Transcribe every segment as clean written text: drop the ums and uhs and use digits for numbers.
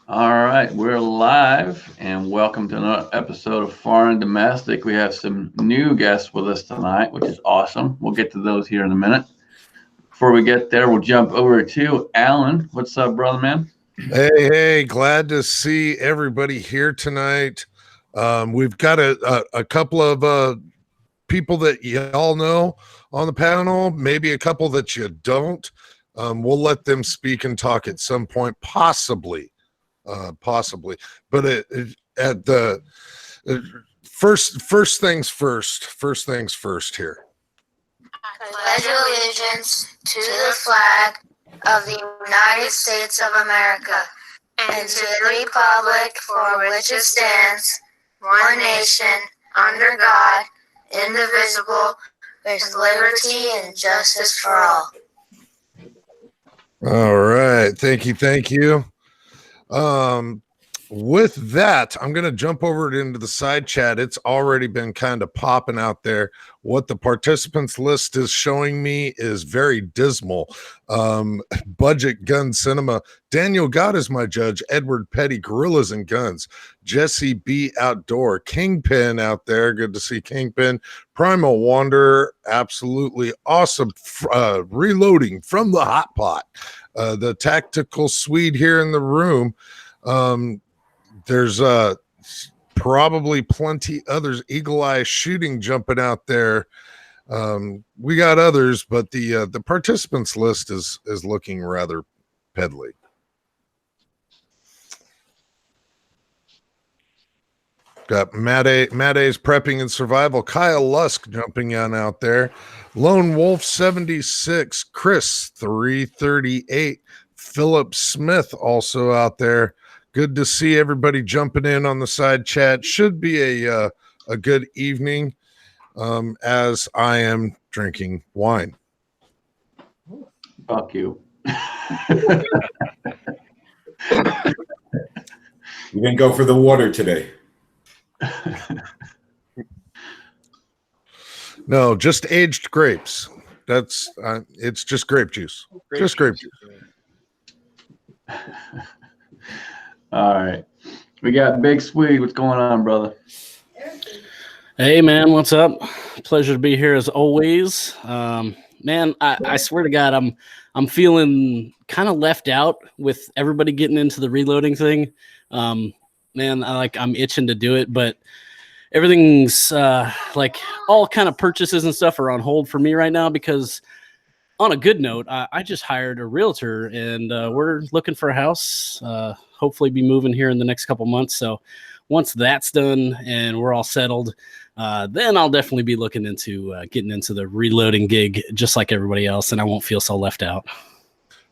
All right, we're live and welcome to another episode of Foreign Domestic. We have some new guests with us tonight, which is awesome. We'll get to those here in a minute. Before we get there, we'll jump over to Alan. What's up, brother man? Hey, glad to see everybody here tonight. We've got a couple of people that you all know on the panel, maybe a couple that you don't. We'll let them speak and talk at some point, possibly. But at the first things first here. I pledge allegiance to the flag of the United States of America and to the republic for which it stands, one nation, under God, indivisible, with liberty and justice for all. All right. Thank you. With that, I'm going to jump over into the side chat. It's already been kind of popping out there. What the participants list is showing me is very dismal. Budget Gun Cinema, Daniel God is my judge, Edward Petty, Gorillas and Guns, Jesse B Outdoor, Kingpin out there. Good to see Kingpin. Primal Wanderer, absolutely awesome. Reloading from the hot pot. The Tactical Swede here in the room. There's probably plenty others. Eagle Eye Shooting jumping out there. We got others, but the participants list is looking rather peddly. Got Matt A's Prepping and Survival. Kyle Lusk jumping on out there. Lone Wolf 76. Chris 338. Philip Smith also out there. Good to see everybody jumping in on the side chat. Should be a good evening as I am drinking wine. Fuck you. You didn't go for the water today. No, just aged grapes. That's it's just grape juice. Just grape juice. All right. We got Big Swede. What's going on, brother? Hey, man. What's up? Pleasure to be here as always. Man, I swear to God, I'm feeling kind of left out with everybody getting into the reloading thing. Man, I'm itching to do it, but everything's like all kind of purchases and stuff are on hold for me right now because on a good note, I just hired a realtor and we're looking for a house. Hopefully be moving here in the next couple months. So once that's done and we're all settled, then I'll definitely be looking into getting into the reloading gig just like everybody else, and I won't feel so left out.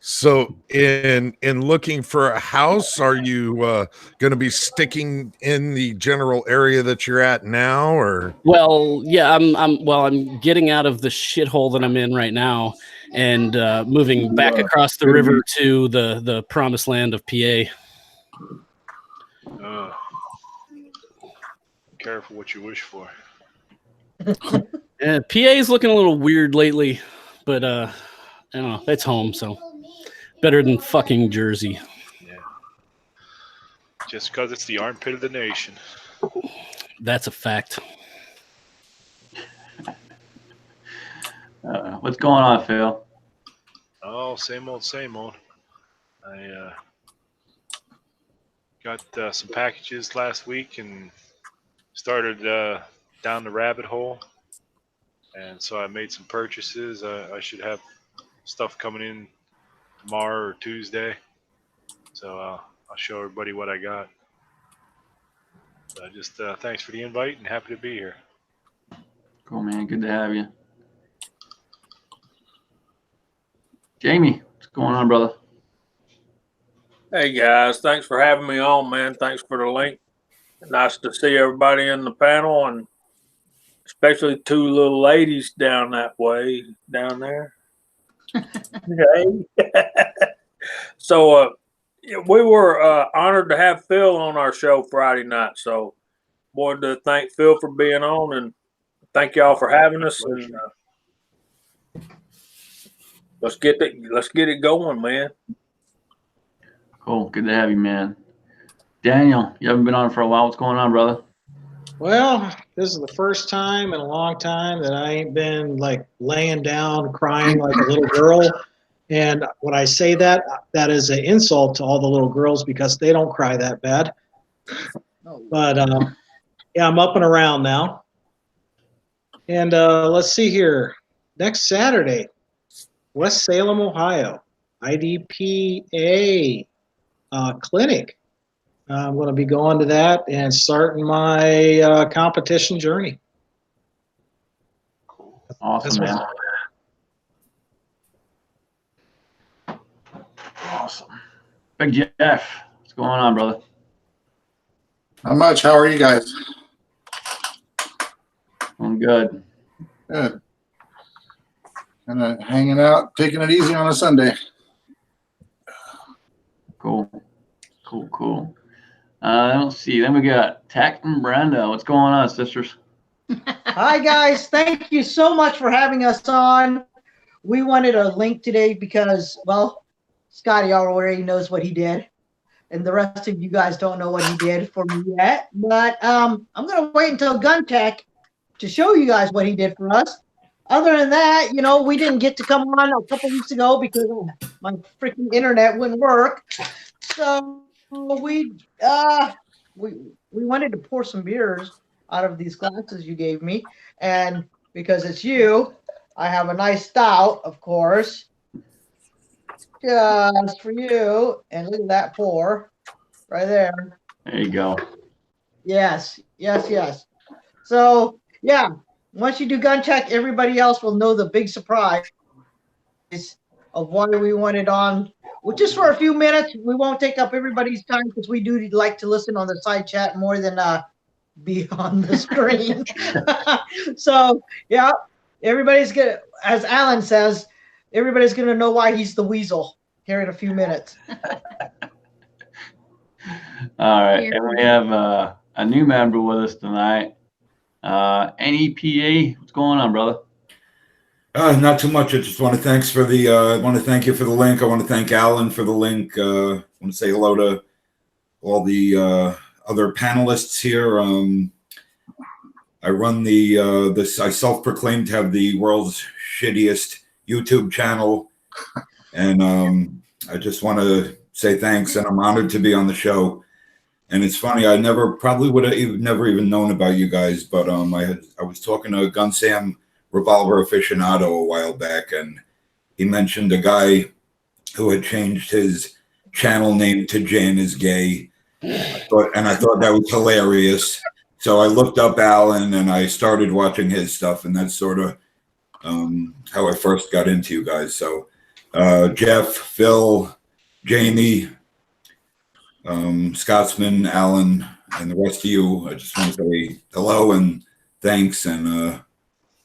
So in looking for a house, are you going to be sticking in the general area that you're at now, or? Well, yeah, I'm getting out of the shithole that I'm in right now and moving back across the river to the promised land of PA. Careful what you wish for. PA is looking a little weird lately, but I don't know. It's home, so better than fucking Jersey. Yeah. Just because it's the armpit of the nation. That's a fact. What's going on, Phil? Oh, same old, same old. I got some packages last week and started down the rabbit hole. And so I made some purchases. I should have stuff coming in tomorrow or Tuesday. So I'll show everybody what I got. So just thanks for the invite and happy to be here. Cool, man. Good to have you. Jamie, what's going on, brother? Hey guys, thanks for having me on, man. Thanks for the link. Nice to see everybody in the panel, and especially two little ladies down that way, down there. Okay. So we were honored to have Phil on our show Friday night. So wanted to thank Phil for being on, and thank y'all for having us. And let's get it going, man. Cool. Good to have you, man. Daniel, you haven't been on for a while. What's going on, brother? Well, this is the first time in a long time that I ain't been like laying down crying like a little girl. And when I say that, that is an insult to all the little girls because they don't cry that bad. But yeah, I'm up and around now. And let's see here. Next Saturday, West Salem, Ohio, IDPA clinic. I'm going to be going to that and starting my competition journey. Awesome, man. Awesome. Big Jeff, what's going on, brother? Not much. How are you guys? I'm good. Good. Kind of hanging out, taking it easy on a Sunday. Cool. Cool. I don't see. Then we got Tack and Brenda. What's going on, sisters? Hi, guys. Thank you so much for having us on. We wanted a link today because, well, Scotty already knows what he did. And the rest of you guys don't know what he did for me yet. But I'm going to wait until Gun Tech to show you guys what he did for us. Other than that, you know, we didn't get to come on a couple weeks ago because my freaking internet wouldn't work. So we wanted to pour some beers out of these glasses you gave me. And because it's you, I have a nice stout, of course, just for you. And look at that pour right there. There you go. Yes. So, yeah, once you do Gun Check, everybody else will know the big surprise of why we wanted on. Well, just for a few minutes. We won't take up everybody's time because we do like to listen on the side chat more than be on the screen. So, yeah, everybody's going to, as Alan says, everybody's going to know why he's the weasel here in a few minutes. All right. And we have a new member with us tonight. NEPA, what's going on, brother? Not too much. I just want to thank you for the link. I want to thank Alan for the link. I want to say hello to all the other panelists here. I run I self-proclaimed to have the world's shittiest YouTube channel, and I just want to say thanks, and I'm honored to be on the show. And it's funny, I probably would have never even known about you guys, but I was talking to Gun Sam Revolver Aficionado a while back, and he mentioned a guy who had changed his channel name to Jan is Gay, and I thought that was hilarious. So I looked up Alan and I started watching his stuff, and that's sort of how I first got into you guys. So Jeff, Phil, Jamie, Scotsman, Alan, and the rest of you, I just want to say hello and thanks, and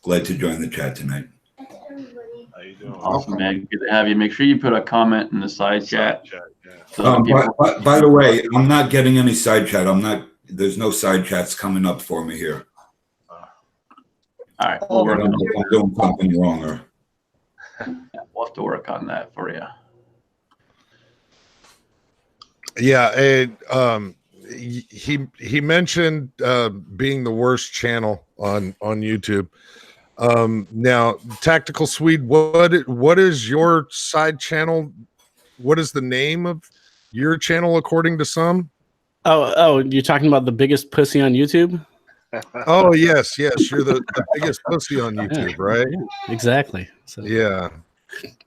glad to join the chat tonight. How you doing? Awesome, man. Good to have you. Make sure you put a comment in the side chat. Yeah. So that people- By the way, I'm not getting any side chat. There's no side chats coming up for me here. All right. I don't know if I'm doing something wrong or. We'll have to work on that for you. Yeah, he mentioned being the worst channel on YouTube. Now, Tactical Swede, what is your side channel? What is the name of your channel according to some? Oh, you're talking about the biggest pussy on YouTube? Oh yes, you're the biggest pussy on YouTube, right? Yeah, exactly. So Yeah.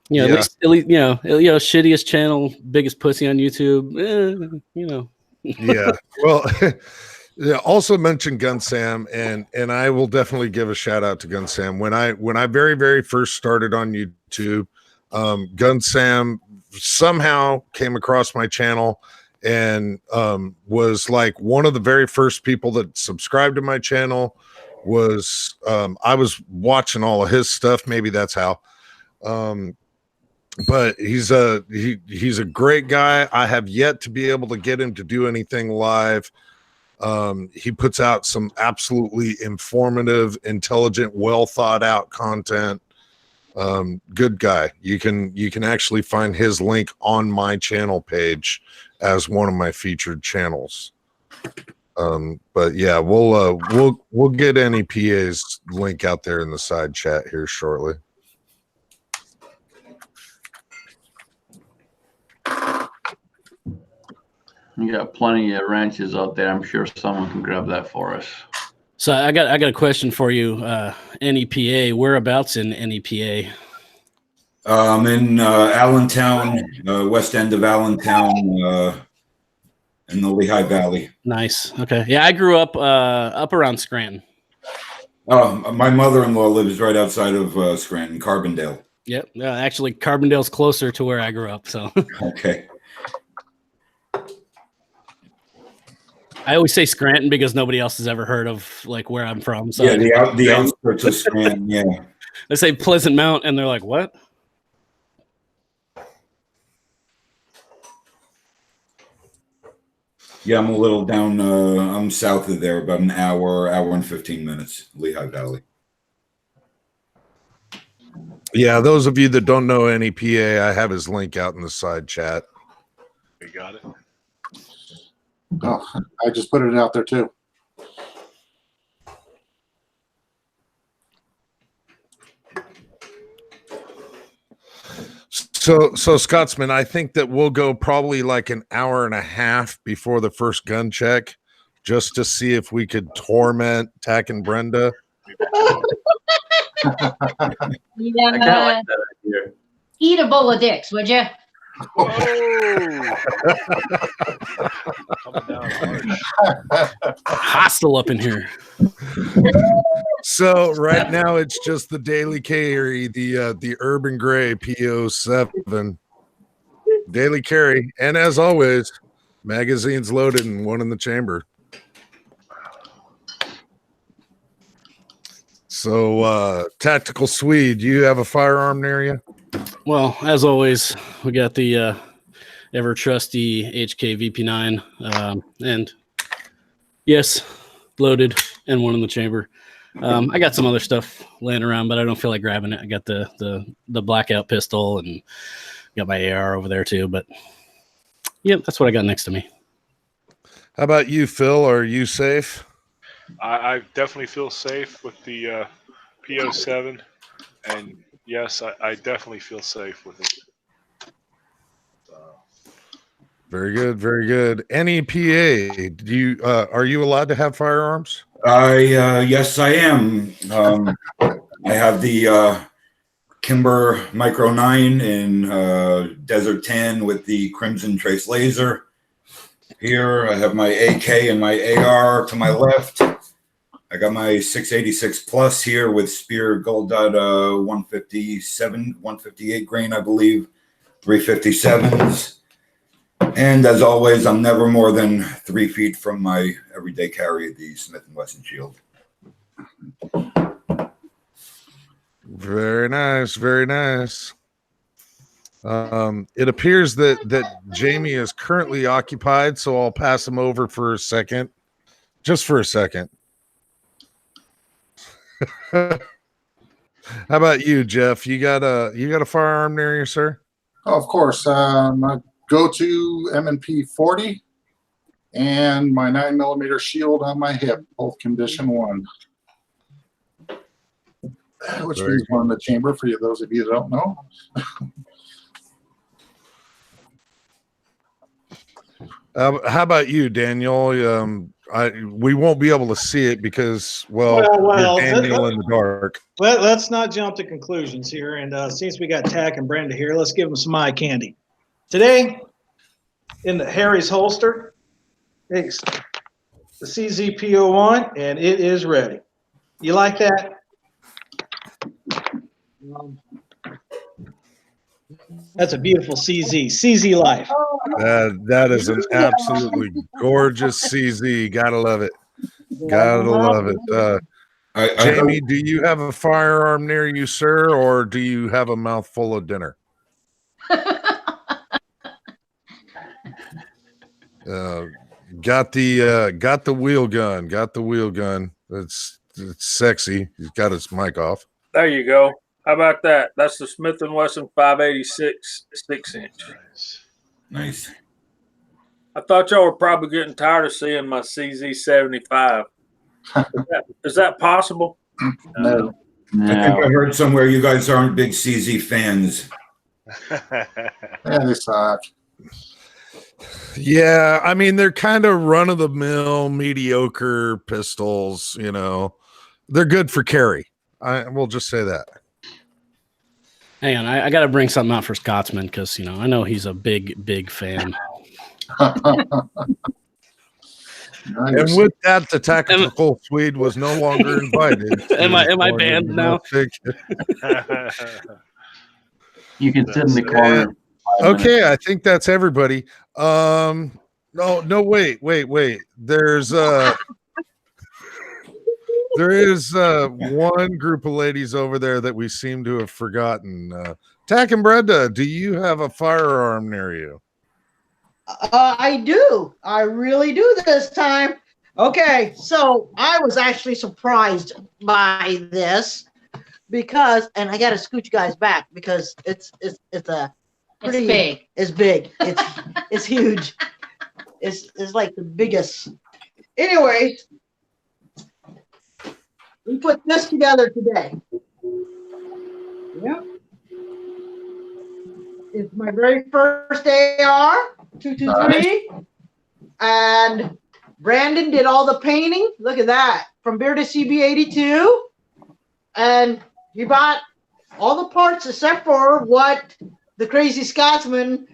you know, at least shittiest channel, biggest pussy on YouTube. Yeah. Well, yeah, also mentioned Gun Sam, and I will definitely give a shout out to Gun Sam. When I very, very first started on YouTube, Gun Sam somehow came across my channel and was like one of the very first people that subscribed to my channel. Was I was watching all of his stuff, maybe that's how. But he's a great guy. I have yet to be able to get him to do anything live. He puts out some absolutely informative, intelligent, well thought out content. Good guy. You can actually find his link on my channel page as one of my featured channels. But yeah, we'll get NEPA's link out there in the side chat here shortly. You got plenty of wrenches out there. I'm sure someone can grab that for us. So I got a question for you. NEPA, whereabouts in NEPA? I'm in Allentown, west end of Allentown, in the Lehigh Valley. Nice. Okay. Yeah, I grew up around Scranton. My mother-in-law lives right outside of Scranton, Carbondale. Yep. Actually, Carbondale's closer to where I grew up. So Okay. I always say Scranton because nobody else has ever heard of like where I'm from. So Yeah, the outskirts of Scranton. Yeah. they say Pleasant Mount, and they're like, "What?" Yeah, I'm a little down. I'm south of there, about an hour and 15 minutes, Lehigh Valley. Yeah, those of you that don't know NEPA, I have his link out in the side chat. We got it. Oh, I just put it out there too. So Scotsman, I think that we'll go probably like an hour and a half before the first gun check, just to see if we could torment Tack and Brenda. I kind of like that idea. Eat a bowl of dicks, would you? Whoa! Coming down harsh. Hostile up in here. So right now it's just the Daily Carry, the Urban Gray PO7 Daily Carry, and as always, magazines loaded and one in the chamber. So Tactical Swede, do you have a firearm near you? Well, as always, we got the ever trusty HK VP9, and yes, loaded and one in the chamber. I got some other stuff laying around, but I don't feel like grabbing it. I got the blackout pistol and got my AR over there too. But yeah, that's what I got next to me. How about you, Phil? Are you safe? I definitely feel safe with the PO7, and yes, I definitely feel safe with it. Very good, very good. NEPA, do you are you allowed to have firearms? Yes, I am. I have the Kimber Micro 9 in Desert Tan with the Crimson Trace laser. Here I have my AK and my AR to my left. I got my 686 Plus here with Spear Gold Dot 158 grain, I believe, 357s. And as always, I'm never more than 3 feet from my everyday carry, the Smith & Wesson Shield. Very nice, very nice. It appears that Jamie is currently occupied, so I'll pass him over for a second, just for a second. How about you, Jeff? You got a firearm near you, sir? Oh, of course. My go-to M&P 40 and my 9mm shield on my hip, both condition 1. Which means one in the chamber for you, those of you that don't know. How about you, Daniel? We won't be able to see it because, well you're Daniel in the dark. Let's not jump to conclusions here. And since we got Tack and Brenda here, let's give them some eye candy. Today, in the Harry's holster, it's the CZPO1, and it is ready. You like that? That's a beautiful CZ life. That is an absolutely gorgeous CZ. Gotta love it. Gotta love it. Jamie, do you have a firearm near you, sir, or do you have a mouthful of dinner? Got the wheel gun. Got the wheel gun. It's sexy. He's got his mic off. There you go. How about that? That's the Smith & Wesson 586 6-inch. Nice. I thought y'all were probably getting tired of seeing my CZ75. Is that possible? No. I think I heard somewhere you guys aren't big CZ fans. Yeah, they suck. Yeah, I mean they're kind of run of the mill, mediocre pistols. You know, they're good for carry. We'll just say that. Hang on, I got to bring something out for Scotsman because I know he's a big fan. And with that, the tactical Swede was no longer invited. Am I banned now? You can sit in the corner. Okay, I think that's everybody. No, wait. There is one group of ladies over there that we seem to have forgotten. Tack and Brenda, do you have a firearm near you? I do. I really do this time. Okay, so I was actually surprised by this because, and I got to scoot you guys back because it's big. It's big. It's huge. It's like the biggest. Anyways, we put this together today. Yep. It's my very first AR, 223. And Brandon did all the painting. Look at that. From Bearded CB82. And he bought all the parts except for what the crazy Scotsman,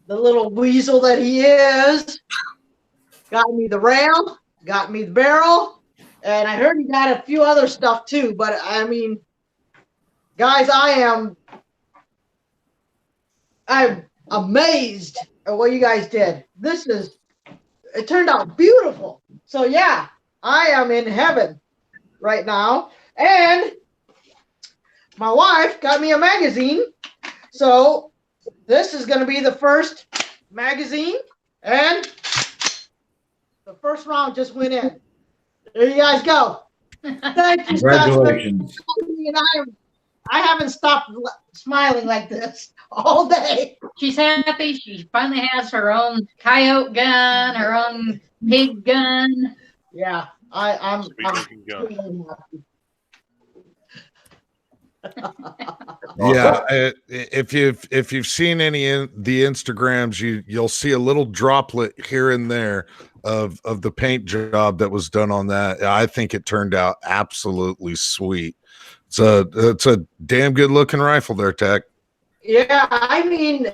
the little weasel that he is, got me the rail, got me the barrel, and I heard he got a few other stuff too. But I mean, guys, I'm amazed at what you guys did. It turned out beautiful. So yeah, I am in heaven right now. And my wife got me a magazine. So this is going to be the first magazine. And the first round just went in. There you guys go. Thank you, Congratulations. And I haven't stopped smiling like this all day. She's happy. She finally has her own coyote gun, her own pig gun. Yeah, I'm Sweet-looking gun. really happy. Yeah, if you've seen any in the Instagrams, you'll see a little droplet here and there of the paint job that was done on that. I think it turned out absolutely sweet. It's a damn good looking rifle there, Tech. Yeah, I mean,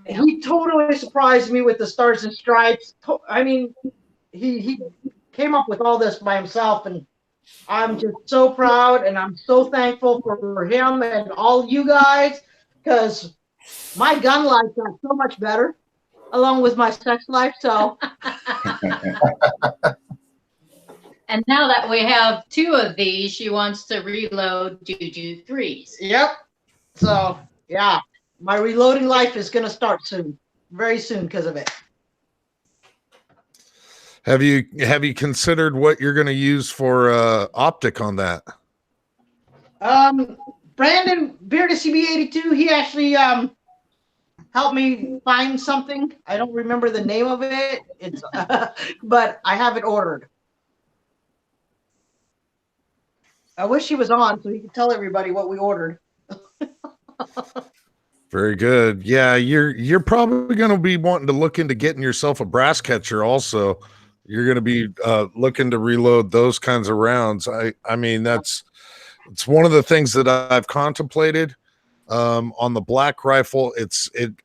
he totally surprised me with the stars and stripes. I mean, he came up with all this by himself, and I'm just so proud, and I'm so thankful for him and all you guys, because my gun life got so much better, along with my sex life. So, And now that we have 2 of these, she wants to reload Juju 3s. yep. So, yeah, my reloading life is gonna start soon, very soon, because of it. Have you considered what you're going to use for optic on that? Brandon Bearded CB82, he actually helped me find something. I don't remember the name of it. It's but I have it ordered. I wish he was on so he could tell everybody what we ordered. Very good. Yeah, you're probably going to be wanting to look into getting yourself a brass catcher also. You're going to be looking to reload those kinds of rounds. I mean, it's one of the things that I've contemplated on the black rifle.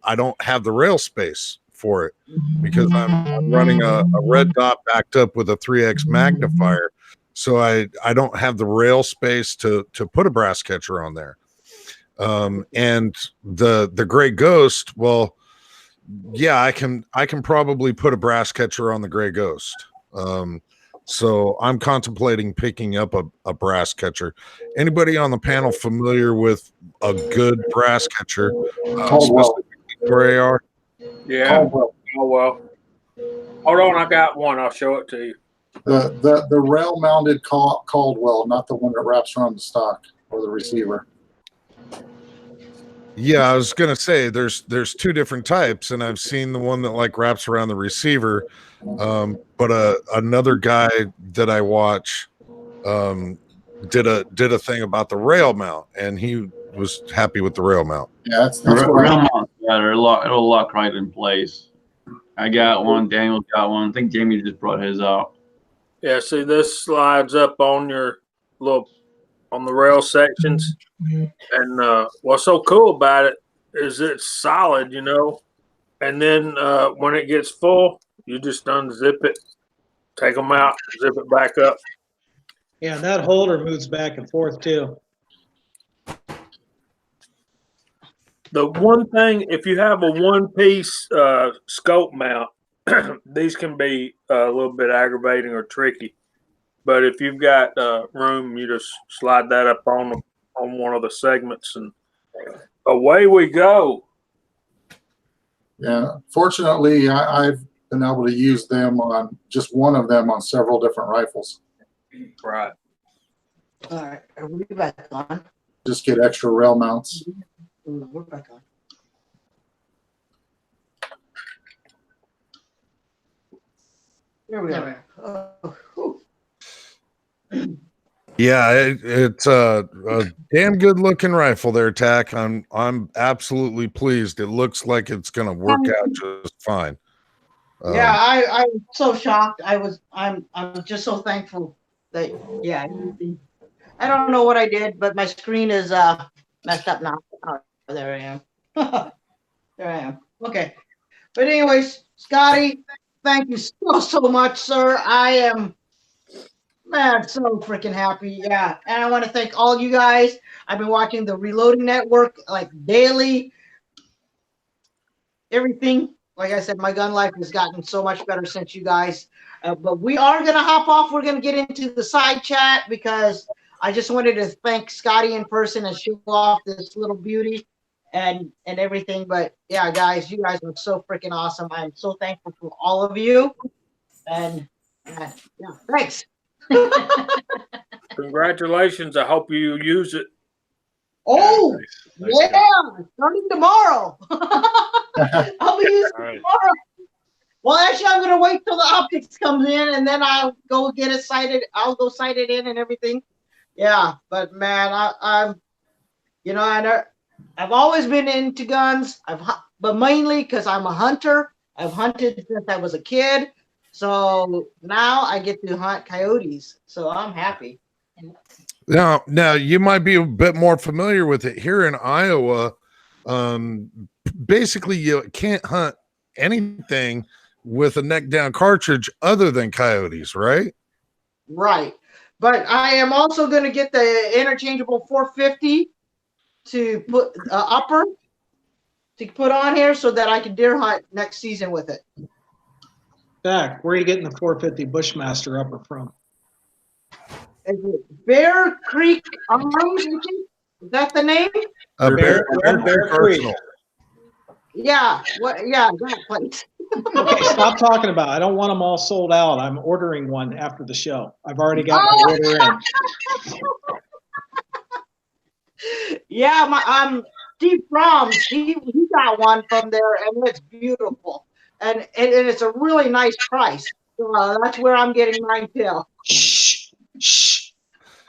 I don't have the rail space for it because I'm running a red dot backed up with a 3X magnifier. So I don't have the rail space to put a brass catcher on there. And the Gray Ghost, well, yeah, I can probably put a brass catcher on the Gray Ghost. So I'm contemplating picking up a brass catcher. Anybody on the panel familiar with a good brass catcher? Caldwell. For AR? Yeah. Caldwell. Oh well. Hold on, I got one. I'll show it to you. The rail mounted Caldwell, not the one that wraps around the stock or the receiver. Yeah, I was gonna say there's two different types, and I've seen the one that like wraps around the receiver. But another guy that I watch did a thing about the rail mount, and he was happy with the rail mount. Yeah, that's what Real mount's better. It'll lock right in place. I got one. Daniel got one. I think Jamie just brought his out. Yeah, see, this slides up on your on the rail sections. And what's so cool about it is it's solid, you know. And then when it gets full, you just unzip it, take them out, zip it back up. Yeah, and that holder moves back and forth too. The one thing, if you have a one-piece scope mount, these can be a little bit aggravating or tricky. But if you've got room, you just slide that up on one of the segments, and away we go. Yeah, fortunately, I've been able to use them on just one of them on several different rifles. Right. All right, are we back on? Just get extra rail mounts. We're back on. There we are. Oh, Yeah, it's a damn good looking rifle there, Tack. I'm absolutely pleased. It looks like it's gonna work out just fine. yeah, I was so shocked. I'm just so thankful that yeah. I don't know what I did, but my screen is messed up now. Oh, there I am. There I am. Okay. But anyways, Scotty, thank you so much, sir. I am man, so freaking happy. Yeah. And I want to thank all you guys. I've been watching the Reloading Network like daily. Everything. Like I said, my gun life has gotten so much better since you guys. But we are going to hop off. We're going to get into the side chat because I just wanted to thank Scotty in person and show off this little beauty and everything. But yeah, guys, you guys are so freaking awesome. I'm so thankful for all of you. And yeah, thanks. Congratulations. I hope you use it. Oh, Nice yeah, job. starting tomorrow. I'll be using All right. it tomorrow. Well, actually, I'm going to wait till the optics comes in and then I'll go get it sighted. I'll go sight it in and everything. Yeah, but man, I'm, you know, I've always been into guns. But mainly because I'm a hunter. I've hunted since I was a kid. So now I get to hunt coyotes. So I'm happy. Now you might be a bit more familiar with it here in Iowa. Basically, you can't hunt anything with a neck down cartridge other than coyotes, right? Right. But I am also going to get the interchangeable 450 to put upper to put on here so that I can deer hunt next season with it. Back, where are you getting the 450 Bushmaster upper from? Is it Bear Creek Arms? Is that the name? Bear Creek. Arsenal. Yeah. What? Yeah, that place. Okay, stop talking about it. I don't want them all sold out. I'm ordering one after the show. I've already got my order in. Yeah, Steve Fromm, he got one from there, and it's beautiful, and it's a really nice price. So that's where I'm getting mine too. Shh.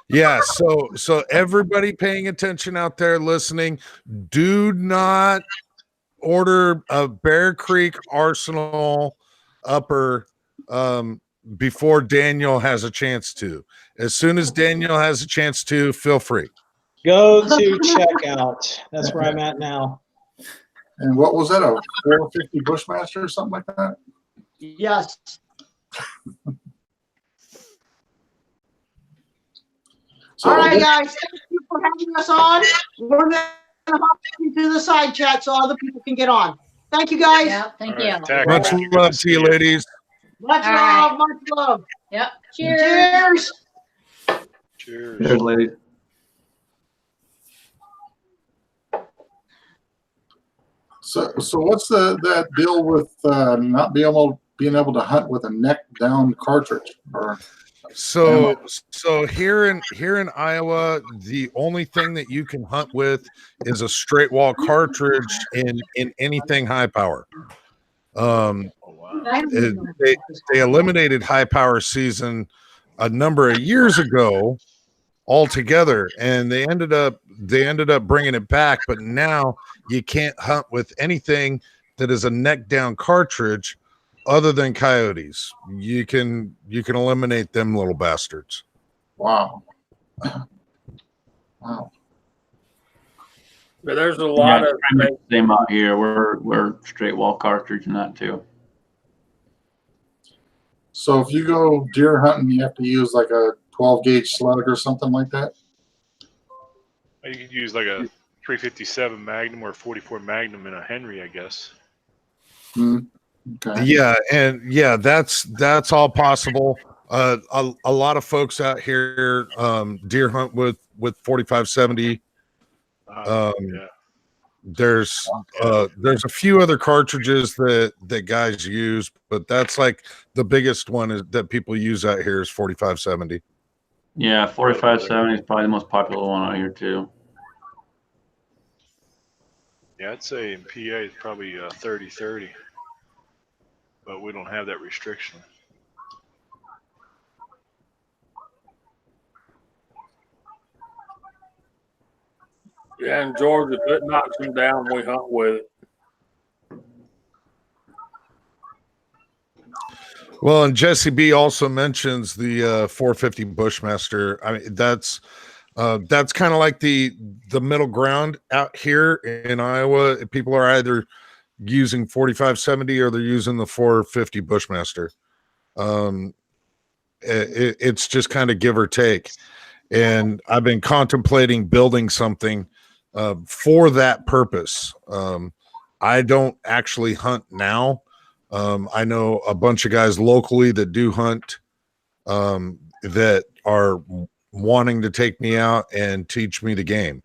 Yeah, so everybody paying attention out there listening, do not order a Bear Creek Arsenal upper before Daniel has a chance to. As soon as Daniel has a chance to, feel free. Go to checkout. That's where I'm at now. And what was that, a 450 Bushmaster or something like that? Yes. So All right, guys. Thank you for having us on. We're going to hop into the side chat so other people can get on. Thank you, guys. Yeah, thank All you. right, Tack, Much good love see to you, ladies. Much All love, right. much love. Yep. Cheers. Cheers. Cheers. Cheers, ladies. So what's that deal with not being able to hunt with a neck down cartridge? Or So here in Iowa, the only thing that you can hunt with is a straight wall cartridge in anything high power. They eliminated high power season a number of years ago altogether, and they ended up bringing it back. But now you can't hunt with anything that is a neck down cartridge other than coyotes. You can eliminate them little bastards. Wow. Wow. But there's a lot of same out here. We're straight wall cartridge and that too. So if you go deer hunting, you have to use like a 12 gauge slug or something like that. You could use like a 357 Magnum or 44 Magnum in a Henry, I guess. Okay. Yeah, and yeah, that's all possible. A lot of folks out here deer hunt with 4570. Yeah. There's a few other cartridges that guys use, but that's like the biggest one is that people use out here is 4570. Yeah, 4570 is probably the most popular one out here too. Yeah, I'd say in PA it's probably 30-30, but we don't have that restriction. Yeah, in Georgia, if it knocks them down, we hunt with it. Well, and Jesse B also mentions the 450 Bushmaster. I mean, that's kind of like the middle ground out here in Iowa. People are either using 4570 or they're using the 450 Bushmaster. It's just kind of give or take. And I've been contemplating building something for that purpose. I don't actually hunt now. I know a bunch of guys locally that do hunt that are wanting to take me out and teach me the game.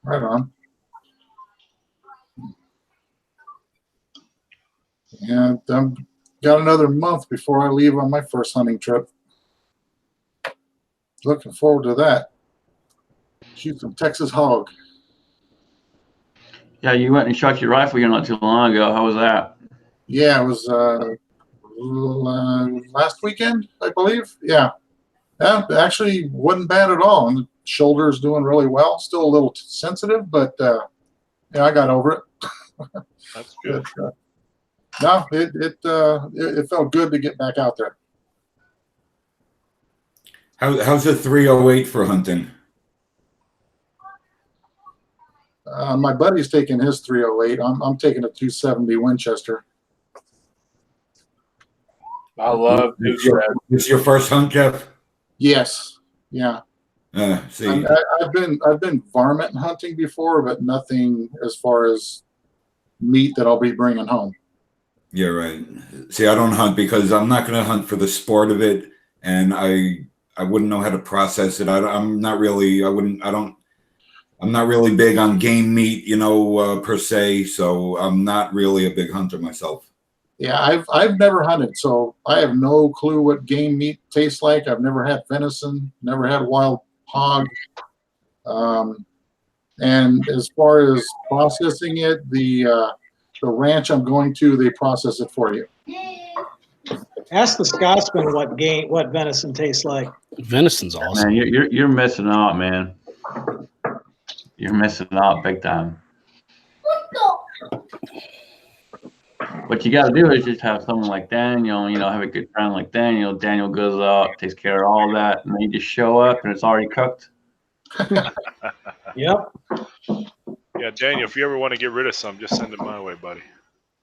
Right on. And I've got another month before I leave on my first hunting trip. Looking forward to that. Shoot some Texas hog. Yeah, you went and shot your rifle here not too long ago. How was that? Yeah, it was last weekend, I believe. Yeah, actually wasn't bad at all. And the shoulder's doing really well. Still a little sensitive, but yeah, I got over it. That's good. No, it felt good to get back out there. How's the 308 for hunting? My buddy's taking his 308. I'm taking a 270 Winchester. I love This your first hunt, Jeff? Yes. Yeah. See, I've been varmint hunting before, but nothing as far as meat that I'll be bringing home. yeah, right. See, I don't hunt because I'm not going to hunt for the sport of it, and I wouldn't know how to process it. I'm not really big on game meat, per se. So I'm not really a big hunter myself. Yeah, I've never hunted, so I have no clue what game meat tastes like. I've never had venison, never had wild hog. And as far as processing it, the ranch I'm going to, they process it for you. Ask the Scotsman what venison tastes like. Venison's awesome. Man, you're missing out, man. You're missing out big time. What you got to do is just have someone like Daniel, have a good friend like Daniel. Daniel goes out, takes care of all that, and then you just show up and it's already cooked. Yep. Yeah, Daniel, if you ever want to get rid of some, just send it my way, buddy.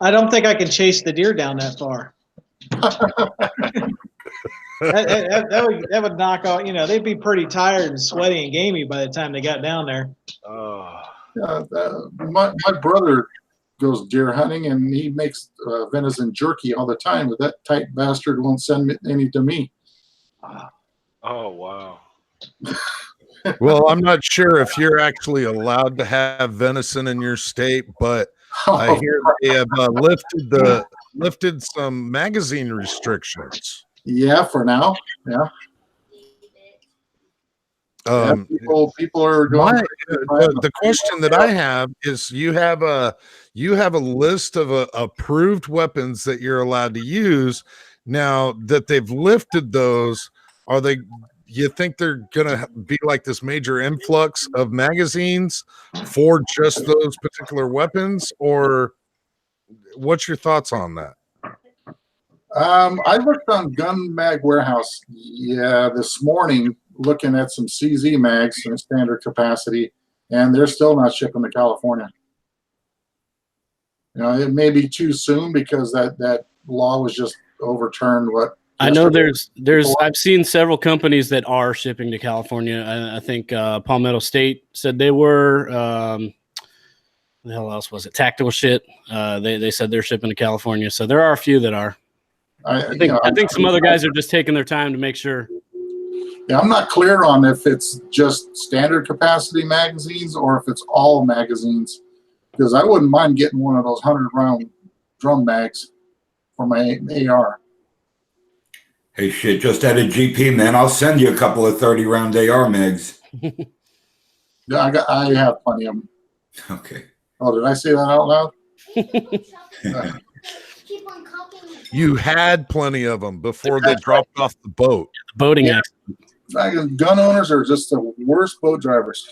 I don't think I can chase the deer down that far. that would knock out, they'd be pretty tired and sweaty and gamey by the time they got down there. Oh. My brother goes deer hunting and he makes venison jerky all the time, but that tight bastard won't send any to me. Oh, wow. Well, I'm not sure if you're actually allowed to have venison in your state, but I hear they have lifted some magazine restrictions. Yeah, for now. Yeah. People are going. The question that I have is, you have a list of approved weapons that you're allowed to use. Now that they've lifted those, are they? You think they're gonna be like this major influx of magazines for just those particular weapons, or what's your thoughts on that? I looked on Gun Mag Warehouse, this morning, looking at some CZ mags in standard capacity, and they're still not shipping to California. You know, it may be too soon because that law was just overturned. I know there's I've seen several companies that are shipping to California. I think Palmetto State said they were. The hell else was it? Tactical Shit. They said they're shipping to California. So there are a few that are. I think some other guys are just taking their time to make sure. Yeah, I'm not clear on if it's just standard capacity magazines or if it's all magazines, because I wouldn't mind getting one of those 100-round drum mags for my AR. Hey, shit, just at a GP, man. I'll send you a couple of 30-round AR mags. Yeah, I have plenty of them. Okay. Oh, did I say that out loud? You had plenty of them before they dropped off the boat. Boating accident. Gun owners are just the worst boat drivers.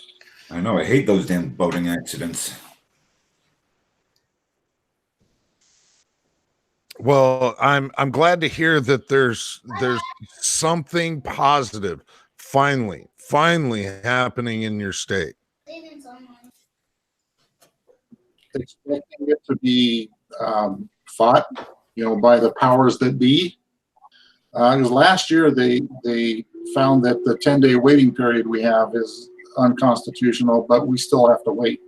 I know. I hate those damn boating accidents. Well, I'm glad to hear that there's something positive finally happening in your state. Expecting it to be fought, by the powers that be. Because last year they found that the 10-day waiting period we have is unconstitutional, but we still have to wait.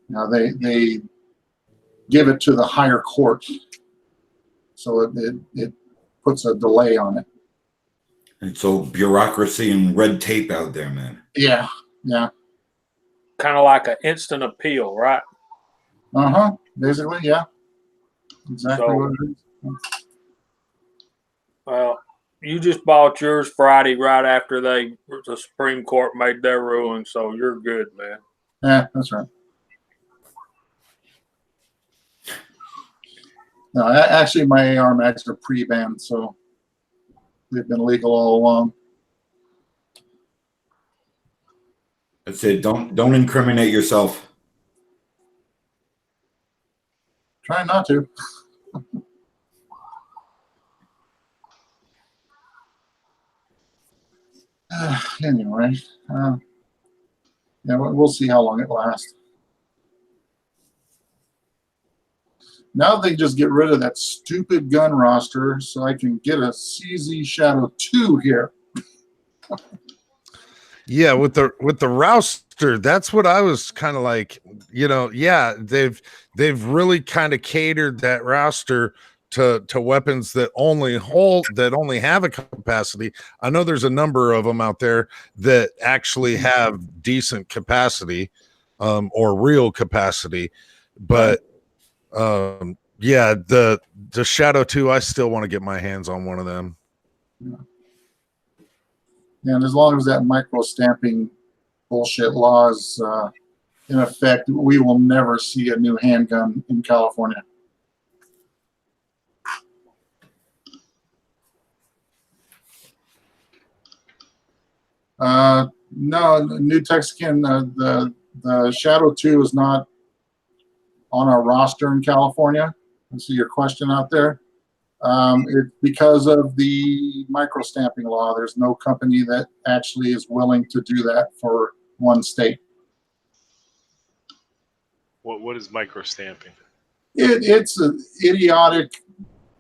Now they give it to the higher court, so it puts a delay on it. It's all bureaucracy and red tape out there, man. Yeah. Kind of like an instant appeal, right? Basically, yeah. Exactly what it is. Well, you just bought yours Friday right after the Supreme Court made their ruling, so you're good, man. Yeah, that's right. No, actually, my AR mags are pre-banned, so they've been legal all along. That's it. Don't incriminate yourself. Try not to. Anyway, we'll see how long it lasts. Now they just get rid of that stupid gun roster so I can get a CZ Shadow 2 here. Yeah, with the Rouster, that's what I was kind of like, they've really kind of catered that Rouster to weapons that only have a capacity. I know there's a number of them out there that actually have decent capacity, or real capacity, but the Shadow 2, I still want to get my hands on one of them. And as long as that micro stamping bullshit law is in effect, we will never see a new handgun in California. No, New Texican, the Shadow 2 is not on our roster in California. I see your question out there. It's because of the micro stamping law. There's no company that actually is willing to do that for one state. What is micro stamping? It's an idiotic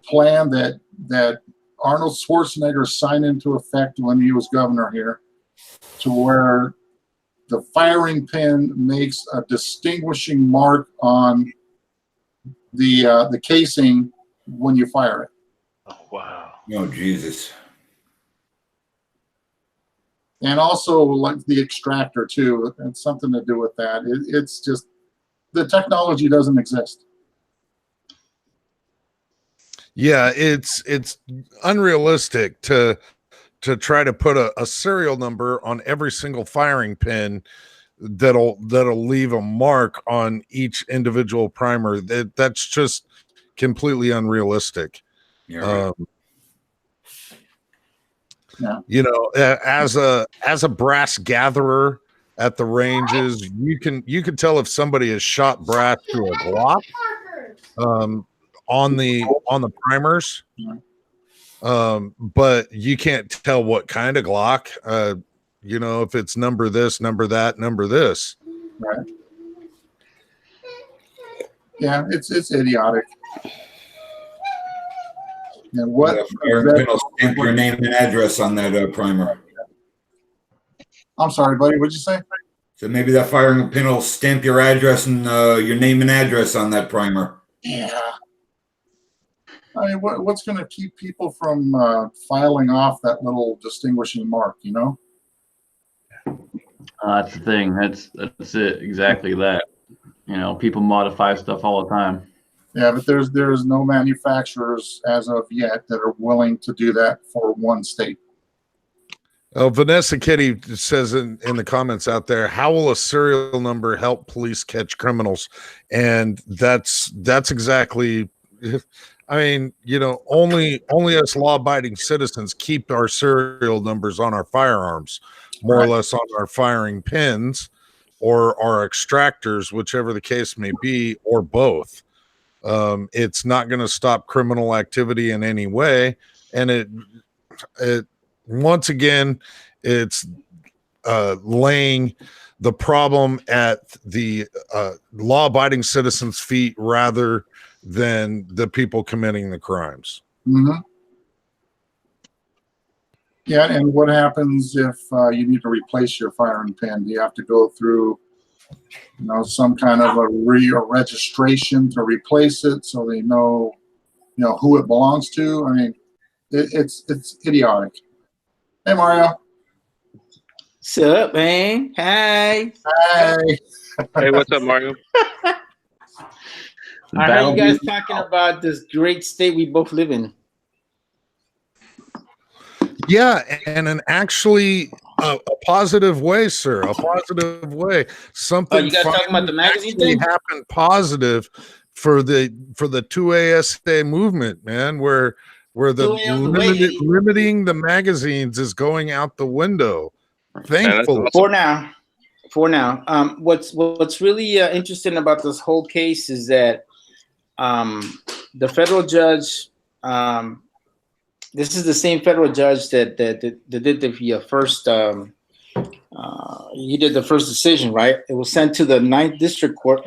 plan that Arnold Schwarzenegger signed into effect when he was governor here, to where the firing pin makes a distinguishing mark on the casing when you fire it. Oh, wow. Oh, Jesus. And also like the extractor too. It's something to do with that. It's just, the technology doesn't exist. Yeah, it's unrealistic to try to put a serial number on every single firing pin that'll leave a mark on each individual primer. That's just completely unrealistic. Yeah, right. Yeah. You know, as a brass gatherer at the ranges, you can tell if somebody has shot brass through a Glock on the primers. But you can't tell what kind of Glock. You know, if it's number this, number that, number this. Right. Yeah, it's idiotic. And what? Stamp your name and address on that primer. I'm sorry, buddy. What'd you say? So maybe that firing pin will stamp your address and your name and address on that primer. Yeah. I mean, what's going to keep people from filing off that little distinguishing mark? You know. That's the thing. That's it. Exactly that. You know, people modify stuff all the time. Yeah, but there's no manufacturers as of yet that are willing to do that for one state. Oh, Vanessa Kitty says in the comments out there, how will a serial number help police catch criminals? And that's exactly, I mean, you know, only us law-abiding citizens keep our serial numbers on our firearms, more or less on our firing pins or our extractors, whichever the case may be, or both. It's not going to stop criminal activity in any way. And it once again, it's laying the problem at the law-abiding citizens' feet rather than the people committing the crimes. Mm-hmm. Yeah, and what happens if you need to replace your firing pin? Do you have to go through, you know, some kind of a registration to replace it so they know, you know, who it belongs to? I mean, it's idiotic. Hey, Mario. What's up, man? Hi. Hey. Hey, what's up, Mario? I heard you guys talking about this great state we both live in. Yeah, and an actually a positive way, sir. A positive way. Something. You guys talking about the magazine thing? Happened positive for the 2ASA movement, man. Where the limiting the magazines is going out the window. Thankfully, for now. What's really interesting about this whole case is that the federal judge. This is the same federal judge that did the first. He did the first decision, right? It was sent to the 9th District Court,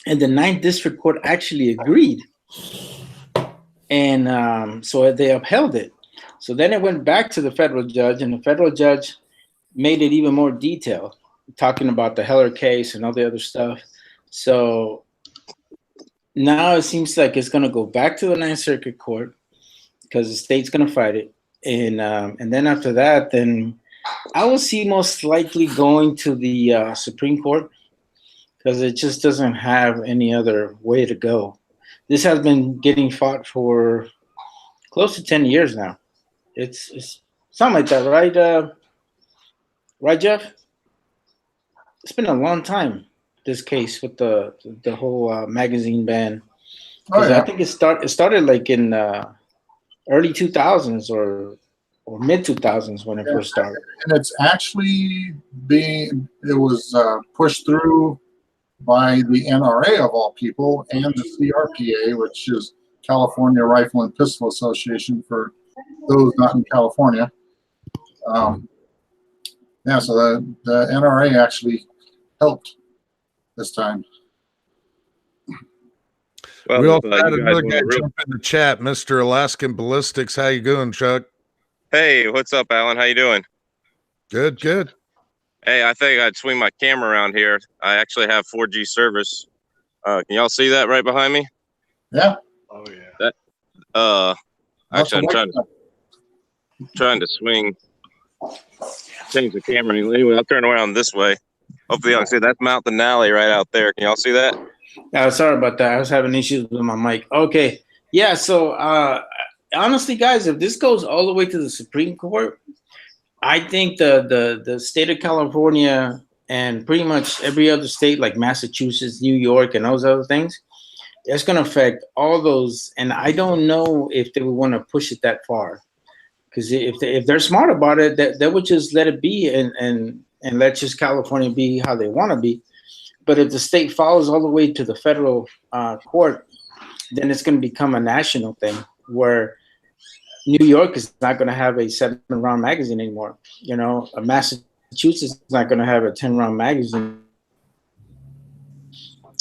and the 9th District Court actually agreed, and so they upheld it. So then it went back to the federal judge, and the federal judge made it even more detailed, talking about the Heller case and all the other stuff. So now it seems like it's going to go back to the 9th Circuit Court, because the state's going to fight it. And then after that, then I will see most likely going to the Supreme Court, because it just doesn't have any other way to go. This has been getting fought for close to 10 years now. It's something like that, right? Right, Jeff? It's been a long time, this case with the whole magazine ban. Oh, yeah. I think it started like in early 2000s or mid 2000s when it first started. And it's actually it was pushed through by the NRA of all people and the CRPA, which is California Rifle and Pistol Association for those not in California. So the NRA actually helped this time. Well, we also had another guy jump in the chat, Mr. Alaskan Ballistics. How you doing, Chuck? Hey, what's up, Alan? How you doing? Good. Hey, I think I'd swing my camera around here. I actually have 4G service. Can y'all see that right behind me? Yeah. Oh yeah. That actually, I'm trying to change the camera. Anyway, I'll turn around this way. Hopefully y'all can see that's Mount Denali right out there. Can y'all see that? Sorry about that. I was having issues with my mic. Okay. Yeah. So honestly, guys, if this goes all the way to the Supreme Court, I think the state of California and pretty much every other state like Massachusetts, New York, and those other things, it's going to affect all those. And I don't know if they would want to push it that far, because if they're smart about it, they would just let it be and let just California be how they want to be. But if the state follows all the way to the federal court, then it's going to become a national thing where New York is not going to have a 7-round magazine anymore. You know, Massachusetts is not going to have a 10-round magazine.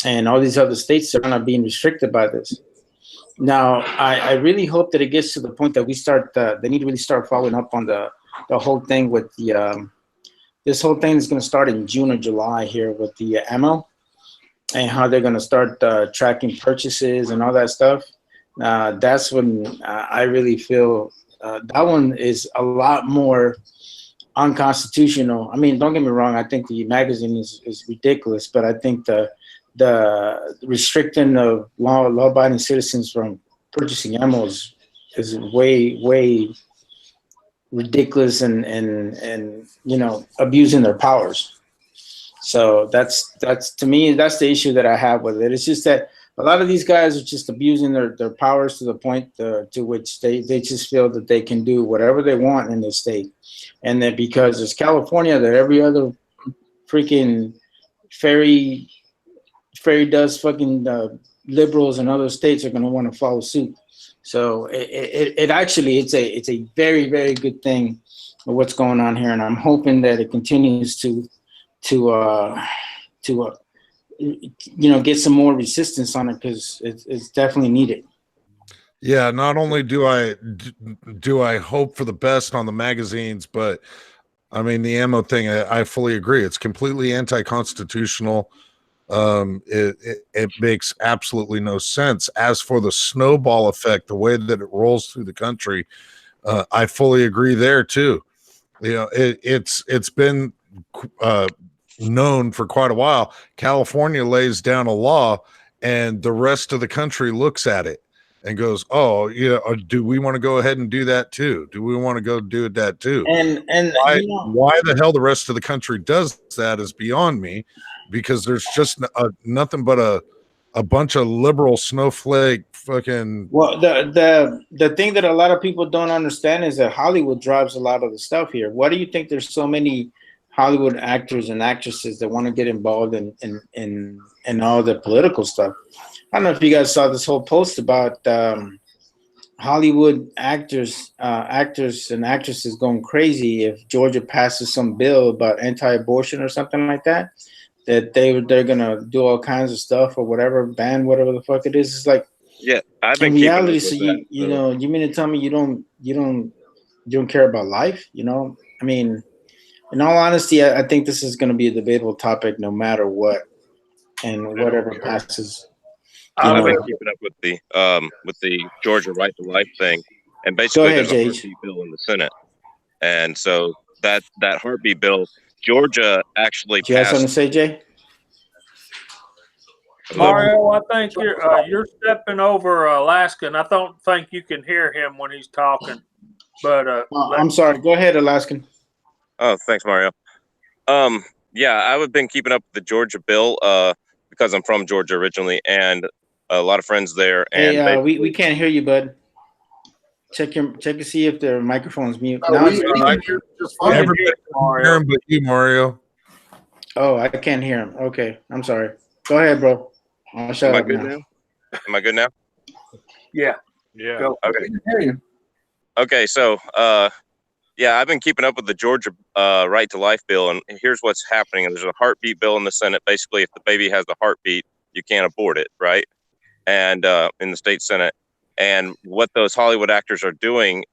And all these other states are not being restricted by this. Now, I really hope that it gets to the point that we start, they need to really start following up on the whole thing with the, this whole thing is going to start in June or July here with the ammo and how they're going to start tracking purchases and all that stuff. That's when I really feel that one is a lot more unconstitutional. I mean, don't get me wrong. I think the magazine is ridiculous, but I think the restricting of law-abiding citizens from purchasing ammo is way ridiculous and you know, abusing their powers. So that's to me, that's the issue that I have with it. It's just that a lot of these guys are just abusing their powers to the point to which they just feel that they can do whatever they want in the state, and that because it's California, that every other freaking fairy dust fucking liberals in other states are going to want to follow suit. So it actually it's a very, very good thing of what's going on here, and I'm hoping that it continues to you know, get some more resistance on it, because it's definitely needed. Yeah, not only do I hope for the best on the magazines, but I mean the ammo thing, I fully agree. It's completely anti-constitutional. It makes absolutely no sense. As for the snowball effect, the way that it rolls through the country, I fully agree there too. You know, it's been known for quite a while. California lays down a law and the rest of the country looks at it and goes, oh, you know, do we want to go ahead and do that too? Do we want to go do that too? And why, you know, why the hell the rest of the country does that is beyond me, because there's just nothing but a bunch of liberal snowflake fucking. Well, the thing that a lot of people don't understand is that Hollywood drives a lot of the stuff here. Why do you think there's so many Hollywood actors and actresses that want to get involved in all the political stuff? I don't know if you guys saw this whole post about Hollywood actors and actresses going crazy if Georgia passes some bill about anti-abortion or something like that. That they're gonna do all kinds of stuff or whatever, ban whatever the fuck it is. It's like, yeah, I've been in reality. keeping up with So that, you know, you mean to tell me you don't care about life? You know, I mean, in all honesty, I think this is going to be a debatable topic no matter what, and whatever passes. I've been keeping up with the Georgia Right to Life thing, and basically ahead, there's a heartbeat bill in the Senate, and so that heartbeat bill, Georgia actually Do you have something to passed. say, Jay? Mario, I think you're stepping over Alaska, and I don't think you can hear him when he's talking. But I'm sorry. Go ahead, Alaskan. Oh, thanks, Mario. Yeah, I've been keeping up with the Georgia bill because I'm from Georgia originally, and a lot of friends there. And Hey, we can't hear you, bud. Check to see if the microphone's mute. Now we can hear just fine. Everybody can hear him but you, Mario. Oh, I can't hear him. Okay, I'm sorry. Go ahead, bro. I'll shut Am I up good now. Am I good now? yeah. Yeah. Okay. We can hear you. Okay, so yeah, I've been keeping up with the Georgia Right to Life bill, and here's what's happening. There's a heartbeat bill in the Senate. Basically, if the baby has a heartbeat, you can't abort it, right? And in the state Senate, and what those Hollywood actors are doing,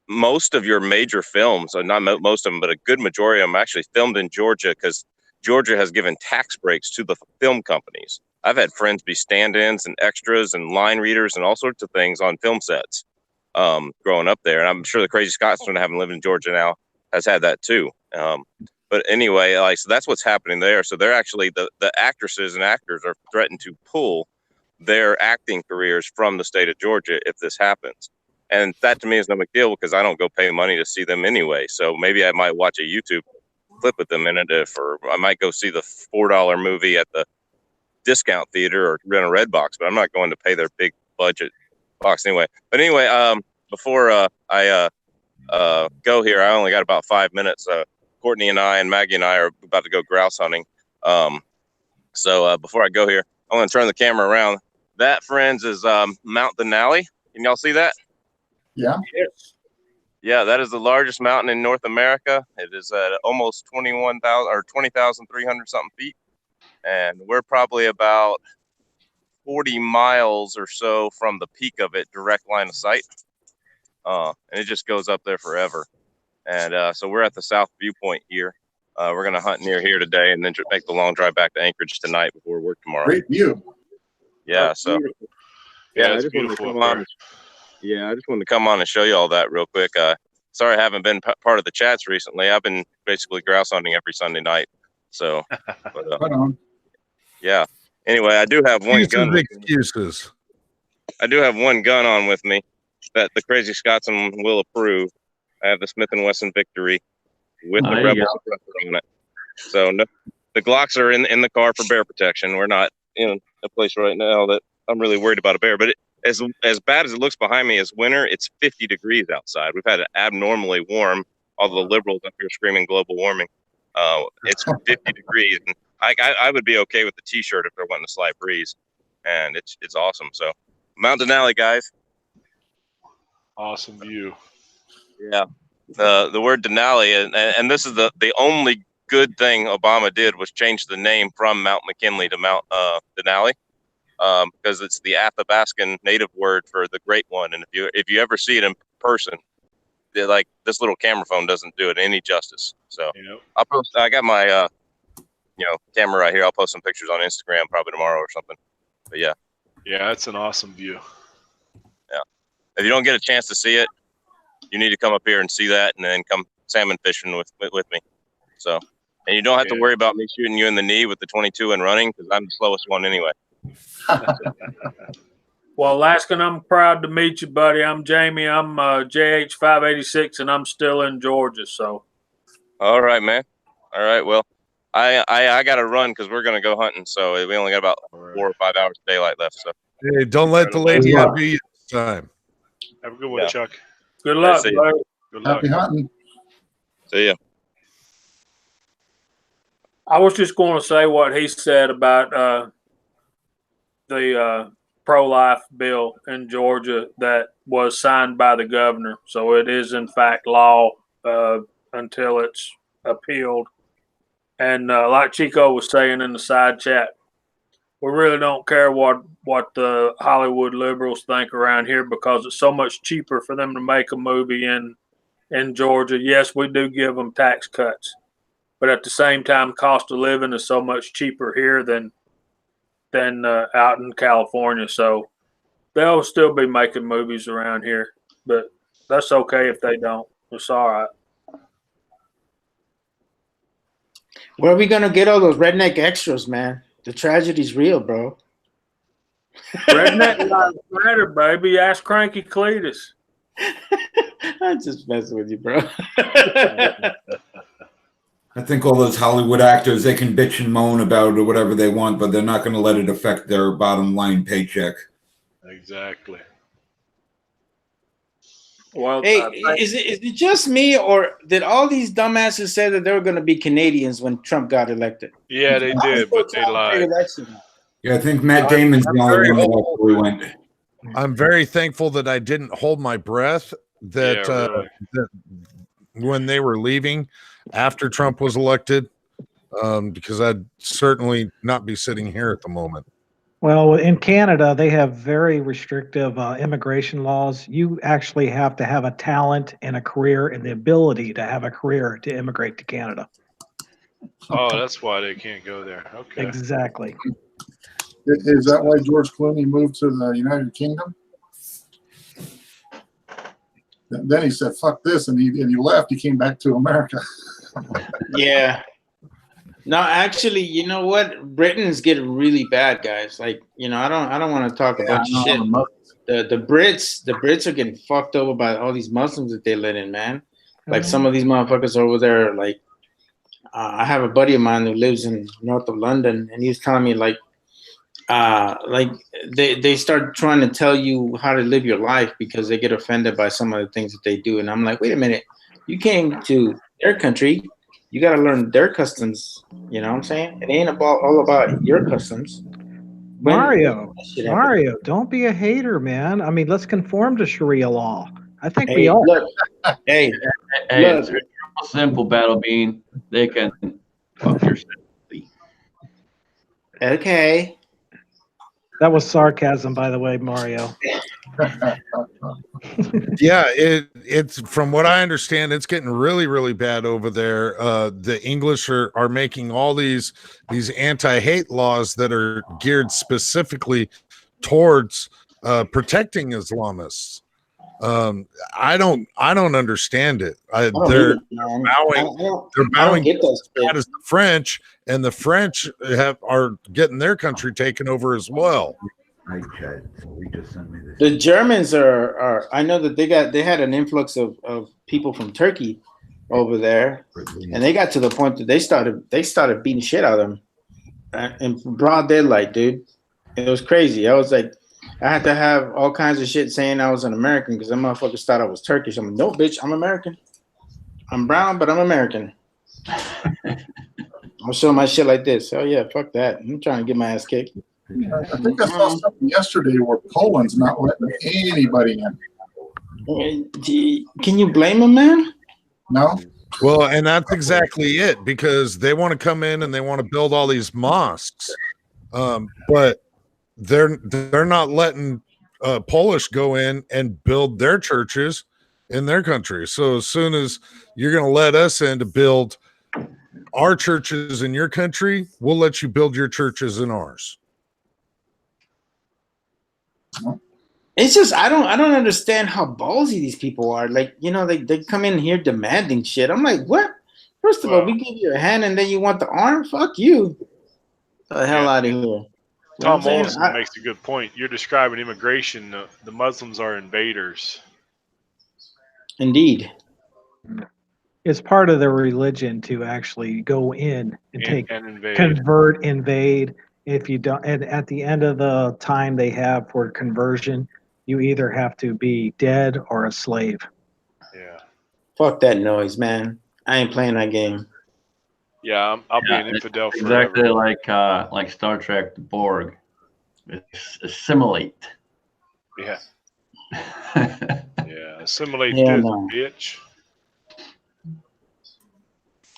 most of your major films, or not most of them, but a good majority of them, actually filmed in Georgia because Georgia has given tax breaks to the film companies. I've had friends be stand-ins and extras and line readers and all sorts of things on film sets growing up there. And I'm sure the Crazy Scotsman, having lived in Georgia now, has had that too. But anyway, like, so that's what's happening there. So they're actually, the actresses and actors are threatened to pull their acting careers from the state of Georgia if this happens. And that to me is no big deal because I don't go pay money to see them anyway. So maybe I might watch a YouTube clip with them in it, or I might go see the $4 movie at the discount theater or rent a Redbox, but I'm not going to pay their big budget box anyway. But anyway, before I go here, I only got about 5 minutes. Courtney and I and Maggie and I are about to go grouse hunting. So before I go here, I'm going to turn the camera around. That, friends, is Mount Denali. Can y'all see that? Yeah. Yes. Yeah, that is the largest mountain in North America. It is at almost 21,000 or 20,300 something feet. And we're probably about 40 miles or so from the peak of it, direct line of sight. And it just goes up there forever. And so we're at the south viewpoint here. We're going to hunt near here today and then make the long drive back to Anchorage tonight before work tomorrow. Great view. Yeah, so Yeah, I it's just wanted to beautiful come up on. there. Yeah, I just wanted to come on and show you all that real quick. Sorry I haven't been part of the chats recently. I've been basically grouse hunting every Sunday night. So, but, Right on. yeah. Anyway, I do have one gun. Excuses. I do have one gun on with me that the Crazy Scotsman will approve. I have the Smith & Wesson Victory with the There you Rebel go. suppressor on it. So no, the Glocks are in the car for bear protection. We're not in a place right now that I'm really worried about a bear. But as bad as it looks behind me, as winter, it's 50 degrees outside. We've had it abnormally warm. All the liberals up here screaming global warming. It's 50 degrees, and I would be okay with the T-shirt if there wasn't a slight breeze, and it's awesome. So Mount Denali, guys. Awesome view. Yeah, the word Denali, and this is the only good thing Obama did was change the name from Mount McKinley to Mount Denali, because it's the Athabascan native word for the Great One. And if you ever see it in person, like this little camera phone doesn't do it any justice. So Yep. I'll post. I got my camera right here. I'll post some pictures on Instagram probably tomorrow or something. But yeah, Yeah, that's an awesome view. if you don't get a chance to see it, you need to come up here and see that, and then come salmon fishing with me. So, and you don't have to Yeah. worry about me shooting you in the knee with the 22 and running, because I'm the slowest one anyway. Well, Alaskan, I'm proud to meet you, buddy. I'm Jamie. I'm JH586, and I'm still in Georgia. So, All right, man. All right. Well, I got to run because we're gonna go hunting. So we only got about 4 or 5 hours of daylight left. So Hey, don't let the lady have you this time. Have a good one, Yeah. Chuck. good luck, see you. buddy. Good luck. Happy hunting. see ya. I was just going to say what he said about the pro-life bill in Georgia that was signed by the governor. So it is in fact law until it's appealed. And like Chico was saying in the side chat, we really don't care what the Hollywood liberals think around here, because it's so much cheaper for them to make a movie in Georgia. Yes, we do give them tax cuts, but at the same time, cost of living is so much cheaper here than out in California. So they'll still be making movies around here, but that's okay if they don't. It's all right. Where are we gonna get all those redneck extras, man? The tragedy's real, bro. Redneck lives matter, baby. Ask Cranky Cletus. I'm just messing with you, bro. I think all those Hollywood actors, they can bitch and moan about or whatever they want, but they're not going to let it affect their bottom line paycheck. Exactly. Well, Hey, is it just me, or did all these dumbasses say that they were going to be Canadians when Trump got elected? Yeah, they did, but they lied. Yeah, I think Matt Damon's the only one that actually went. I'm very thankful that I didn't hold my breath that, Yeah, really. that when they were leaving after Trump was elected, because I'd certainly not be sitting here at the moment. Well, in Canada, they have very restrictive immigration laws. You actually have to have a talent and a career and the ability to have a career to immigrate to Canada. Oh, that's why they can't go there. Okay. Exactly. Is that why George Clooney moved to the United Kingdom? Then he said, "Fuck this," and he left. He came back to America. Yeah. No, actually, you know what? Britain's getting really bad, guys. Like, I don't want to talk about shit. The Brits are getting fucked over by all these Muslims that they let in, man. Like some of these motherfuckers over there, like I have a buddy of mine who lives in north of London, and he was telling me like they start trying to tell you how to live your life because they get offended by some of the things that they do. And I'm like, wait a minute, you came to their country, you got to learn their customs. You know what I'm saying? It ain't all about your customs. Mario, don't be a hater, man. I mean, let's conform to Sharia law. I think we Hey, are. look, hey, It's real simple, Battle Bean. They can fuck your sympathy. Okay. That was sarcasm, by the way, Mario. Yeah, it's from what I understand, it's getting really, really bad over there. The English are making all these anti-hate laws that are geared specifically towards protecting Islamists. I don't understand it. They're bowing get that shit. as the French, and the French are getting their country taken over as well. The Germans are I know that they had an influx of people from Turkey over there, and they got to the point that they started beating shit out of them in broad daylight, dude. It was crazy. I was like, I had to have all kinds of shit saying I was an American because them motherfuckers thought I was Turkish. I'm like, no, bitch, I'm American. I'm brown, but I'm American. I'll show my shit like this. Oh yeah, fuck that. I'm trying to get my ass kicked. I think I saw something yesterday where Poland's not letting anybody in. Can you blame them, man? No. Well, and that's exactly it, because they want to come in and they want to build all these mosques, but they're not letting Polish go in and build their churches in their country. So as soon as you're going to let us in to build our churches in your country, we'll let you build your churches in ours. It's just I don't understand how ballsy these people are. Like, they come in here demanding shit. I'm like, what? First of all, we give you a hand and then you want the arm? Fuck you. The hell out of here. Tom Olson makes a good point. You're describing immigration. The Muslims are invaders. Indeed. It's part of their religion to actually go in and invade. Convert, invade. If you don't, and at the end of the time they have for conversion, you either have to be dead or a slave. Yeah. Fuck that noise, man. I ain't playing that game. Yeah, I'll be an infidel forever. Exactly like Star Trek, the Borg. It's assimilate. Yeah. Yeah, assimilate this, bitch.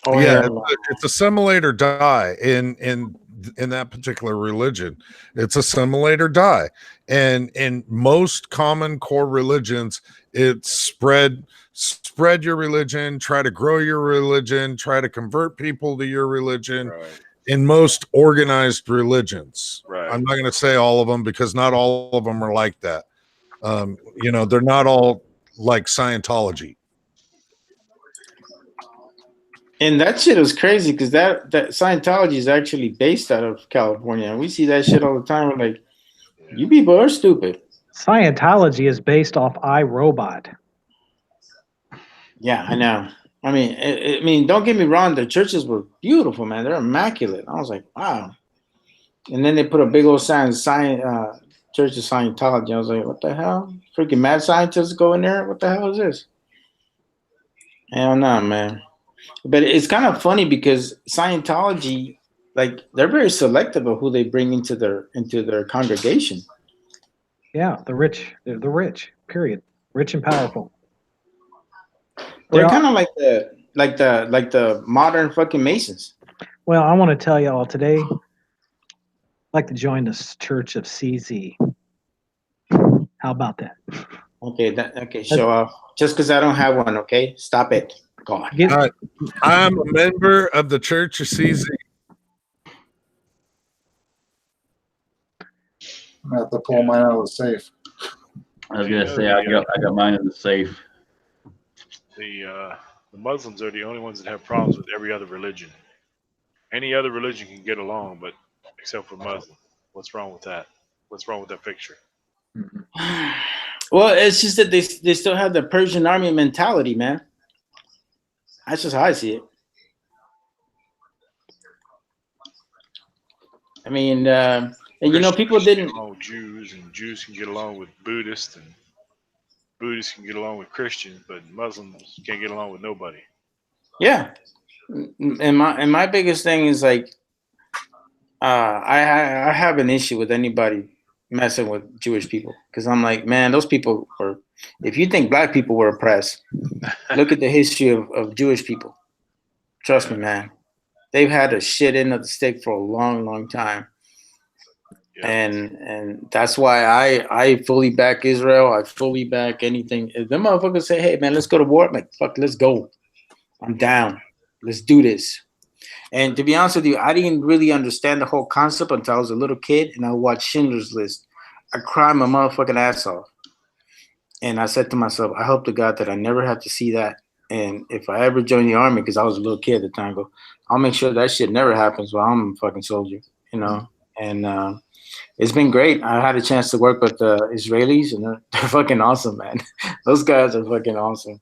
Oh, yeah, it's assimilate or die in that particular religion. It's assimilate or die. And in most common core religions, it's spread your religion, try to grow your religion, try to convert people to your religion. Right. In most organized religions. Right. I'm not going to say all of them because not all of them are like that. They're not all like Scientology. And that shit is crazy because that Scientology is actually based out of California. And we see that shit all the time. We're like, you people are stupid. Scientology is based off iRobot. Yeah, I know. I mean, don't get me wrong. The churches were beautiful, man. They're immaculate. I was like, wow. And then they put a big old sign, Church of Scientology. I was like, what the hell? Freaking mad scientists go in there? What the hell is this? Hell no, man. But it's kind of funny because Scientology, like, they're very selective of who they bring into their congregation. Yeah, the rich. They're the rich. Period. Rich and powerful. They're kind of like the modern fucking Masons. Well, I want to tell y'all today, I'd like to join the Church of CZ. How about that? Okay, show off. Just because I don't have one, okay? Stop it. God. I'm a member of the Church of CZ. I have to pull mine out of the safe. I was gonna say I got mine in the safe. The Muslims are the only ones that have problems with every other religion. Any other religion can get along, but except for Muslim. What's wrong with that? What's wrong with that picture? Well, it's just that they still have the Persian army mentality, man. That's just how I see it. I mean, and you know, people Christians didn't. get along with Jews, and Jews can get along with Buddhists, and Buddhists can get along with Christians, but Muslims can't get along with nobody. Yeah, and my biggest thing is like, I have an issue with anybody messing with Jewish people because I'm like, man, those people were. If you think black people were oppressed, look at the history of Jewish people. Trust me, man. They've had a shit end of the stick for a long, long time. Yeah. And that's why I fully back Israel. I fully back anything. If them motherfuckers say, hey, man, let's go to war, I'm like, fuck, let's go. I'm down. Let's do this. And to be honest with you, I didn't really understand the whole concept until I was a little kid and I watched Schindler's List. I cried my motherfucking ass off. And I said to myself, I hope to God that I never have to see that. And if I ever join the army, because I was a little kid at the time, I'll make sure that shit never happens while I'm a fucking soldier, you know? And it's been great. I had a chance to work with the Israelis, and they're fucking awesome, man. Those guys are fucking awesome.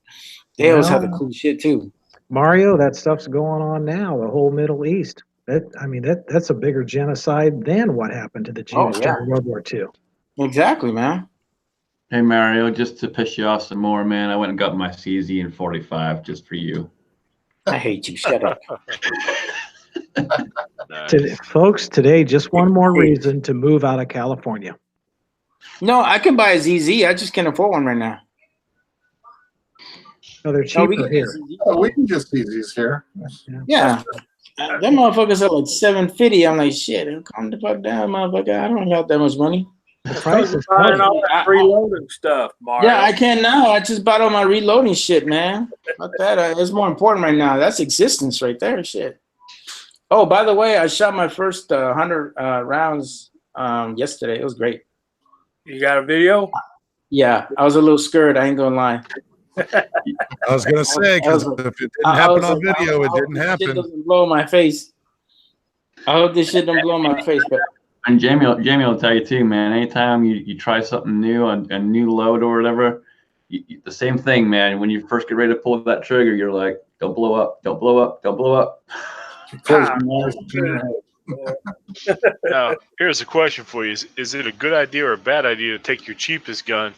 They always have the cool shit, too. Mario, that stuff's going on now, the whole Middle East. That's a bigger genocide than what happened to the Jews during World War II. Exactly, man. Hey Mario, just to piss you off some more, man, I went and got my CZ in 45 just for you. I hate you. Shut up. Folks, today, just one more reason to move out of California. No, I can buy a ZZ. I just can't afford one right now. No, they're cheaper here. We can just see these here. Yeah. Them motherfuckers are like $750. I'm like, shit, calm the fuck down, motherfucker. I don't got that much money. The price is Buying all that reloading stuff, Mario. Yeah, I can now. I just bought all my reloading shit, man. Fuck that. It's more important right now. That's existence right there, shit. Oh, by the way, I shot my first 100 rounds yesterday. It was great. You got a video? Yeah, I was a little scared. I ain't gonna lie. I was gonna say, because if it didn't happen on video, it didn't happen. Shit doesn't blow my face. I hope this shit don't blow my face, but. And Jamie will tell you too, man. Anytime you try something new, a new load or whatever, the same thing, man. When you first get ready to pull that trigger, you're like, "Don't blow up! Don't blow up! Don't blow up!" Now, here's a question for you: Is it a good idea or a bad idea to take your cheapest gun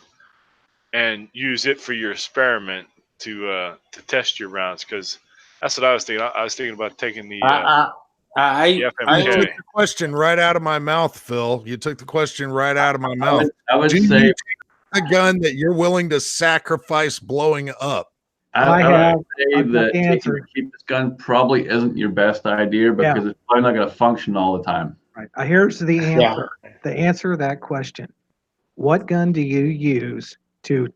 and use it for your experiment to test your rounds? Because that's what I was thinking. I was thinking about taking the. You took the question right out of my mouth, Phil. You took the question right out of my mouth. I would Do say you take a gun that you're willing to sacrifice blowing up. I would say that taking the cheapest gun probably isn't your best idea because it's probably not going to function all the time. Right. Here's the answer. The answer to that question. What gun do you use to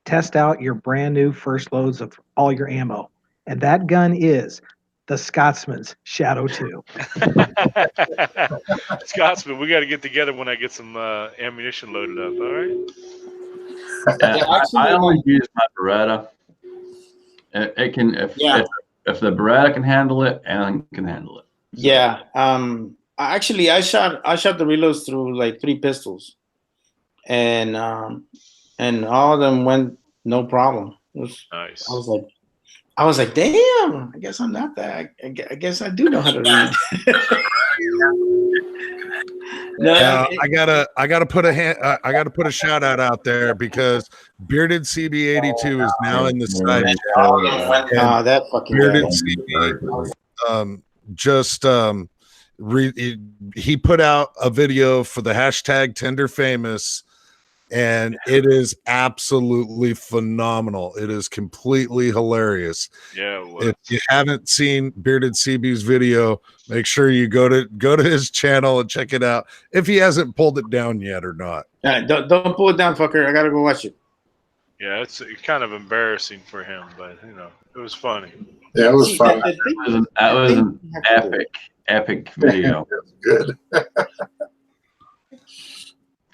test out your brand new first loads of all your ammo? And that gun is the Scotsman's Shadow 2. Scotsman, we got to get together when I get some ammunition loaded up. All right. I always use my Beretta. It can if the Beretta can handle it, anything can handle it. Yeah. Actually, I shot the reloads through like 3 pistols, and all of them went no problem. Nice. I was like, damn. I guess I'm not that. I guess I do know how to read. I gotta put a shout out there because Bearded CB82 is now in the side chat. That fucking Bearded guy. CB he put out a video for the hashtag Tender Famous, and it is absolutely phenomenal. It is completely hilarious. Yeah. If you haven't seen Bearded CB's video, make sure you go to his channel and check it out. If he hasn't pulled it down yet or not. Don't pull it down, fucker. I gotta go watch it. Yeah, it's kind of embarrassing for him, but it was funny. Yeah, it was fun. That was an epic video. Good.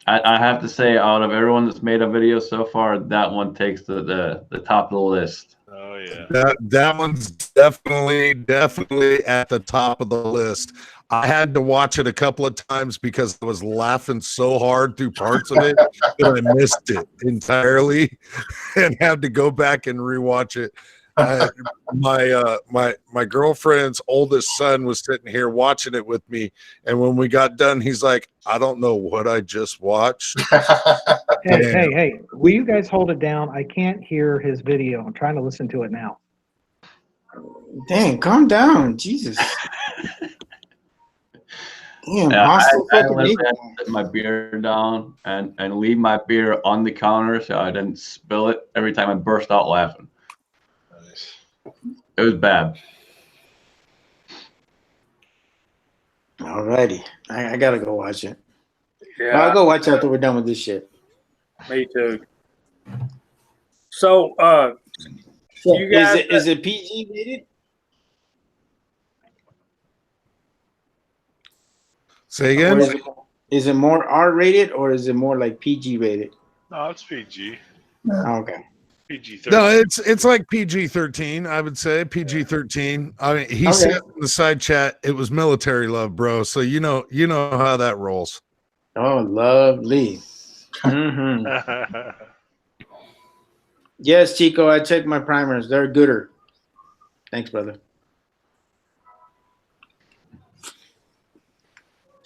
I have to say, out of everyone that's made a video so far, that one takes the top of the list. Oh yeah. That one's definitely at the top of the list. I had to watch it a couple of times because I was laughing so hard through parts of it that I missed it entirely and had to go back and rewatch it. My girlfriend's oldest son was sitting here watching it with me, and when we got done, he's like, "I don't know what I just watched." Hey, will you guys hold it down? I can't hear his video. I'm trying to listen to it now. Dang, calm down. Jesus. Damn, Yeah, hostile I fucking literally neighbor. had to set my beer down and leave my beer on the counter so I didn't spill it every time I burst out laughing. Nice. It was bad. Alrighty. I gotta go watch it. Yeah, I'll go watch after we're done with this shit. me too. So, you guys, is it PG rated? Say Or again? is it more R rated or is it more like PG rated? No, it's PG. Okay. PG-13. No, it's like PG-13. I would say PG-13. I mean, he said in the side chat it was military love, bro. So you know how that rolls. Oh, lovely. Mm-hmm. Yes, Chico, I checked my primers. They're gooder. Thanks, brother.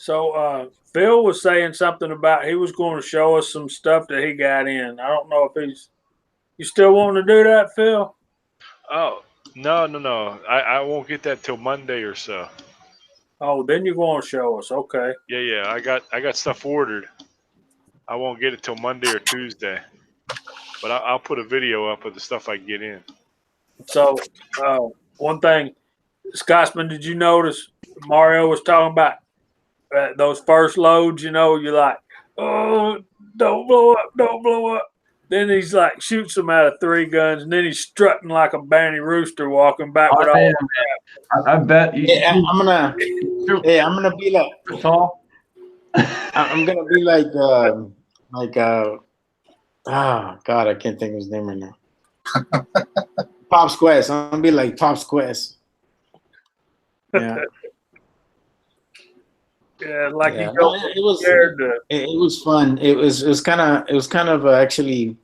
so Phil was saying something about he was going to show us some stuff that he got in. I don't know if you still want to do that, Phil? Oh, no. I won't get that till Monday or so. Oh, then you're going to show us. Okay. Yeah. I got stuff ordered. I won't get it till Monday or Tuesday. But I'll put a video up of the stuff I get in. So, one thing, Scotsman, did you notice Mario was talking about those first loads? You know, you're like, oh, don't blow up. Then he's like shoots them out of 3 guns, and then he's strutting like a banty rooster walking back with all. I bet you. Yeah, I'm gonna be like tall. I'm gonna be like God, I can't think of his name right now. Pops Quest. I'm gonna be like Pops Quest. Yeah. Yeah, like Yeah. he goes It was scared to. it was fun. It was kind of actually,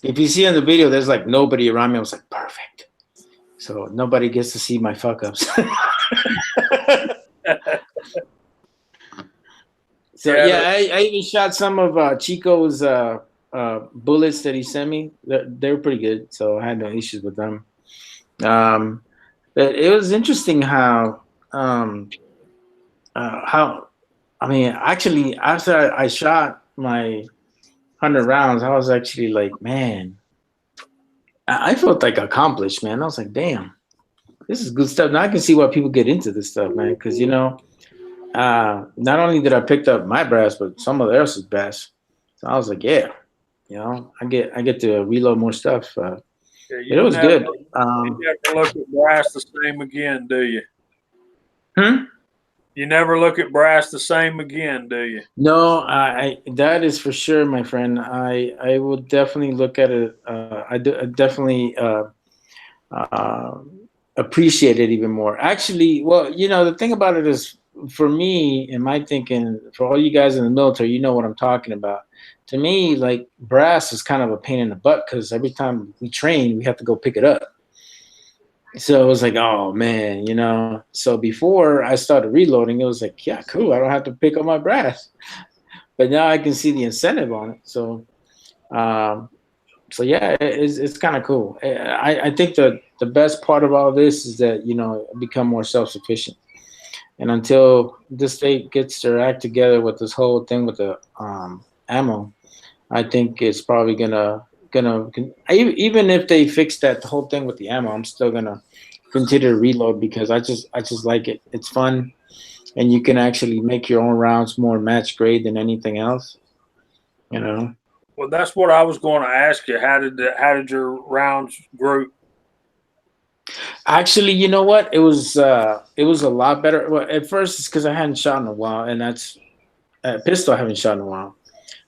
if you see in the video, there's like nobody around me. I was like, perfect. So nobody gets to see my fuck ups. So yeah, I even shot some of Chico's bullets that he sent me. They were pretty good, so I had no issues with them. But it was interesting how I mean, actually, after I shot my 100 rounds, I was actually like, man, I felt like accomplished, man. I was like, damn, this is good stuff. Now I can see why people get into this stuff, man, because not only did I pick up my brass, but somebody else's brass. So I was like, yeah, I get to reload more stuff. It was good. You never look at brass the same again, do you? You never look at brass the same again, do you? No, I that is for sure, my friend. I will definitely look at it. I definitely appreciate it even more. Actually, well, the thing about it is, for me, in my thinking, for all you guys in the military, you know what I'm talking about. To me, like, brass is kind of a pain in the butt because every time we train, we have to go pick it up. So it was like, oh man, So before I started reloading, it was like, yeah, cool. I don't have to pick up my brass. But now I can see the incentive on it. So, yeah, it's kind of cool. I think that the best part of all this is that become more self-sufficient. And until the state gets their act together with this whole thing with the ammo, I think it's probably gonna even if they fix the whole thing with the ammo, I'm still gonna continue to reload because I just like it. It's fun, and you can actually make your own rounds more match grade than anything else. Well, that's what I was going to ask you. How did your rounds group? Actually, you know what? It was a lot better. Well, at first it's because I hadn't shot in a while, and that's pistol I haven't shot in a while.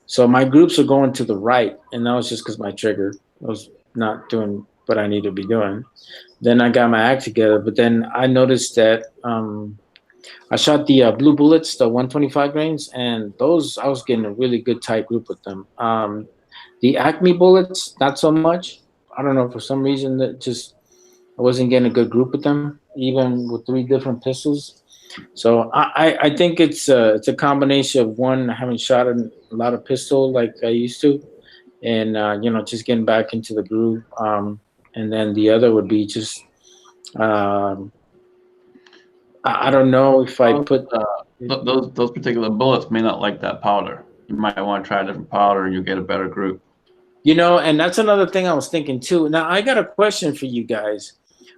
So my groups are going to the right, and that was just because my trigger was not doing what I need to be doing. Then I got my act together, but then I noticed that I shot the Blue Bullets, the 125 grains, and those I was getting a really good tight group with them. The Acme bullets, not so much. I don't know, for some reason that just I wasn't getting a good group with them, even with 3 different pistols. So I think it's a combination of one, I haven't shot a lot of pistol like I used to, and just getting back into the groove. And then the other would be just I don't know if I put those particular bullets may not like that powder. You might want to try a different powder, and you'll get a better group. And that's another thing I was thinking too. Now I got a question for you guys.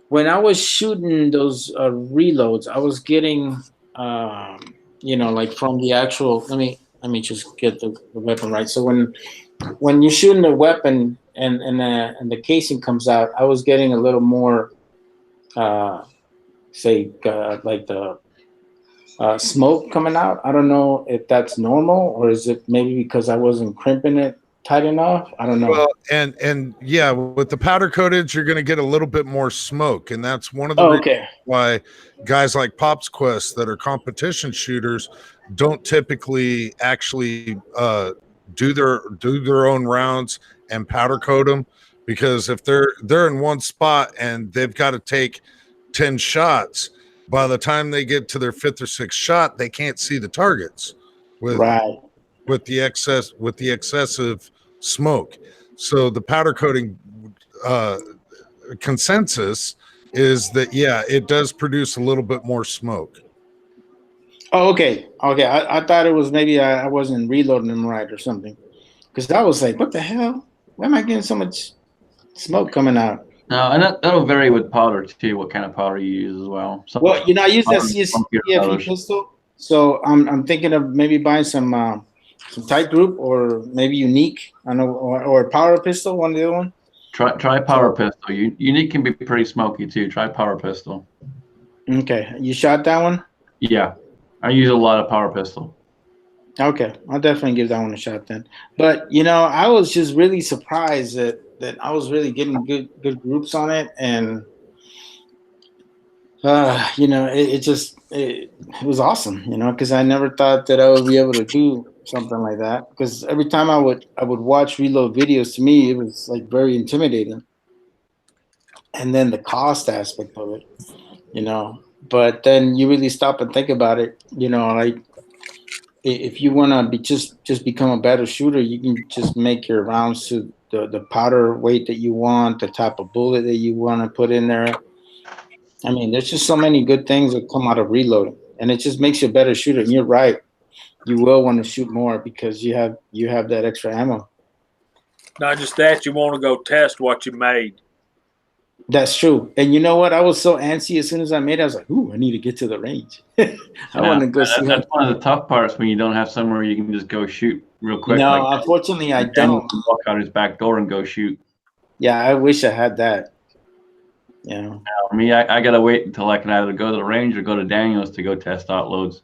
When I was shooting those reloads, I was getting, like from the actual. Let me just get the weapon right. So when you're shooting the weapon and the casing comes out, I was getting a little more, like the smoke coming out. I don't know if that's normal, or is it maybe because I wasn't crimping it tight enough? I don't know. Well, and yeah, with the powder coated, you're going to get a little bit more smoke, and that's one of the reasons why guys like Pops Quest that are competition shooters don't typically actually do their own rounds and powder coat them, because if they're in one spot and they've got to take 10 shots, by the time they get to their 5th or 6th shot, they can't see the targets with the excessive smoke. So the powder coating consensus is that it does produce a little bit more smoke. Oh, okay. I thought it was maybe I wasn't reloading them right or something, because I was like, what the hell? Why am I getting so much smoke coming out? No, and that'll vary with powder too. What kind of powder you use as well. I use that CFP pistol, so I'm thinking of maybe buying some tight group, or maybe Unique. I know, or Power Pistol, one of the other one. Try Power Pistol. Unique can be pretty smoky too. Try Power Pistol. Okay, you shot that one? Yeah, I use a lot of Power Pistol. Okay, I'll definitely give that one a shot then. But I was just really surprised that I was really getting good groups on it, and it was awesome, because I never thought that I would be able to do something like that. Because every time I would watch reload videos, to me it was like very intimidating, and then the cost aspect of it, But then you really stop and think about it, like if you want to just become a better shooter, you can just make your rounds to the powder weight that you want, the type of bullet that you want to put in there. I mean, there's just so many good things that come out of reloading, and it just makes you a better shooter. And you're right, you will want to shoot more because you have that extra ammo. Not just that, you want to go test what you made. That's true. And you know what? I was so antsy as soon as I made it. I was like, ooh, I need to get to the range. I want to go see. That's one of the tough parts, when you don't have somewhere you can just go shoot real quick. No, unfortunately, I don't. Walk out his back door and go shoot. Yeah, I wish I had that. For me, I got to wait until I can either go to the range or go to Daniel's to go test out loads.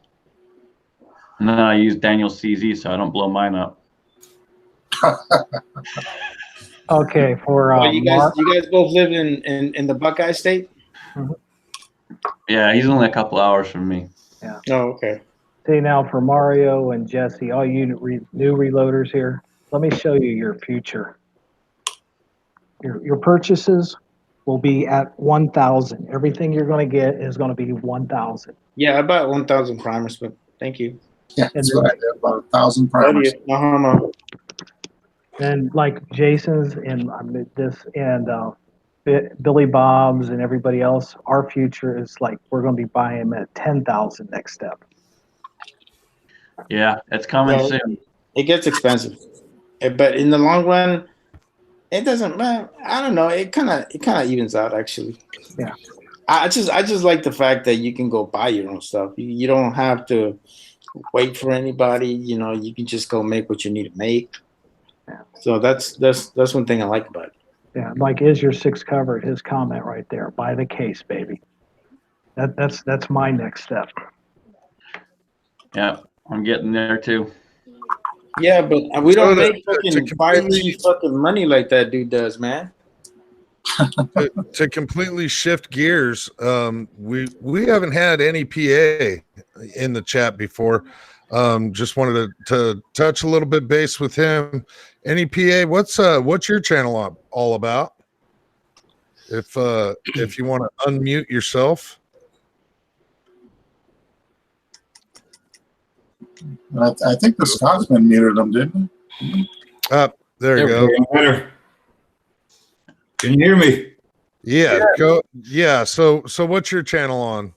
And then I use Daniel's CZ so I don't blow mine up. Okay, for you guys both live in the Buckeye State? Mm-hmm. Yeah, he's only a couple hours from me. Yeah. Oh, okay. See, now for Mario and Jesse, all you new reloaders here, let me show you your future. Your purchases will be at 1,000. Everything you're going to get is going to be 1,000. Yeah, I bought 1,000 primers, but thank you. Yeah, that's what I did, about 1,000 primers. And like Jason's and Billy Bob's and everybody else, our future is like we're going to be buying them at 10,000 next step. Yeah, it's coming soon. It gets expensive, but in the long run, it doesn't matter. I don't know. It kind of evens out, actually. Yeah. I just like the fact that you can go buy your own stuff. You don't have to wait for anybody. You can just go make what you need to make. Yeah. So that's one thing I like about it. Yeah, like is your 6 covered? His comment right there. Buy the case, baby. That's my next step. Yeah, I'm getting there too. Yeah, but we don't make fucking fire chief fucking money like that dude does, man. to completely shift gears, we haven't had any PA in the chat before. Just wanted to touch a little bit base with him. Any PA, what's your channel all about? If you want to unmute yourself. I think the Scotsman muted him, didn't he? There you go. Better. Can you hear me? Yeah, go. Yeah. So what's your channel on?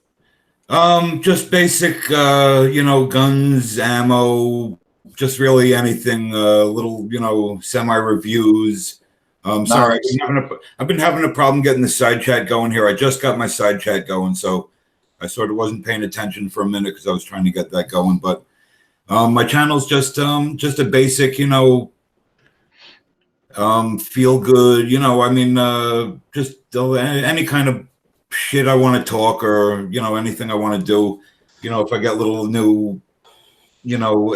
Just basic, guns, ammo, just really anything. Little, semi reviews. Sorry, I've been having a problem getting the side chat going here. I just got my side chat going, so I sort of wasn't paying attention for a minute because I was trying to get that going. But my channel's just a basic, feel good, just any kind of shit I want to talk or, anything I want to do. If I get little new,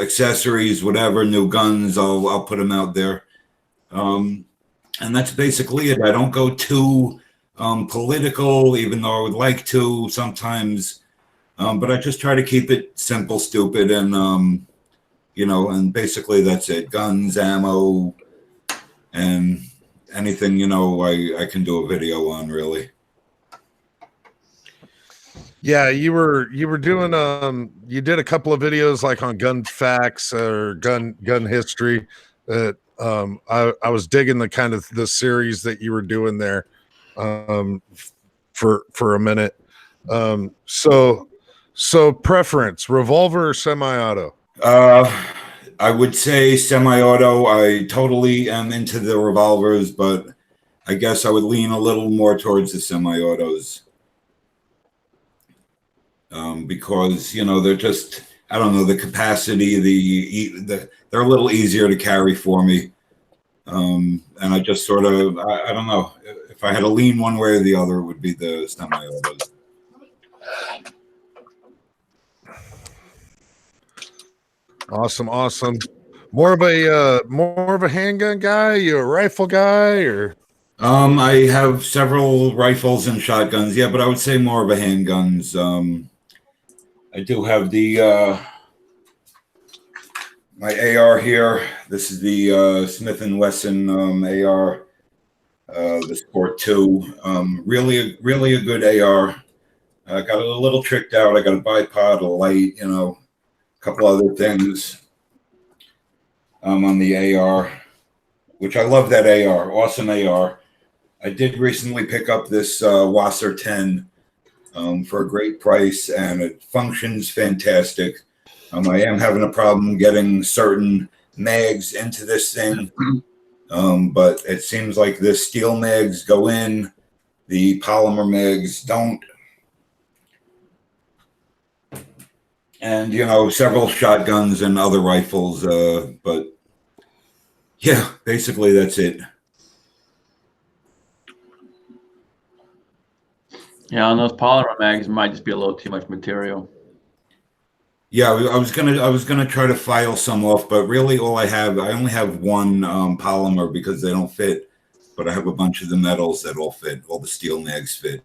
accessories, whatever, new guns, I'll put them out there. And that's basically it. I don't go too political, even though I would like to sometimes. But I just try to keep it simple, stupid, and, and basically that's it. Guns, ammo, and anything, I can do a video on, really. Yeah, you were doing you did a couple of videos like on gun facts or gun history. That I was digging the kind of the series that you were doing there for a minute. So preference, revolver or semi-auto? I would say semi-auto. I totally am into the revolvers, but I guess I would lean a little more towards the semi-autos. Because, they're just, I don't know, the capacity, they're a little easier to carry for me. And I just sort of, I don't know, if I had to lean one way or the other, it would be the semi-autos. Awesome. More of a handgun guy? You a rifle guy or? I have several rifles and shotguns. Yeah, but I would say more of a handguns. I do have the my AR here. This is the Smith & Wesson AR, the Sport 2. Really a good AR. I got it a little tricked out. I got a bipod, a light, a couple other things on the AR, which I love that AR. Awesome AR. I did recently pick up this Wasser 10 for a great price, and it functions fantastic. I am having a problem getting certain mags into this thing, but it seems like the steel mags go in, the polymer mags don't. And, several shotguns and other rifles, but yeah, basically that's it. Yeah, on those polymer mags, it might just be a little too much material. Yeah, I was gonna try to file some off, but really I only have one polymer because they don't fit, but I have a bunch of the metals that all fit, all the steel mags fit.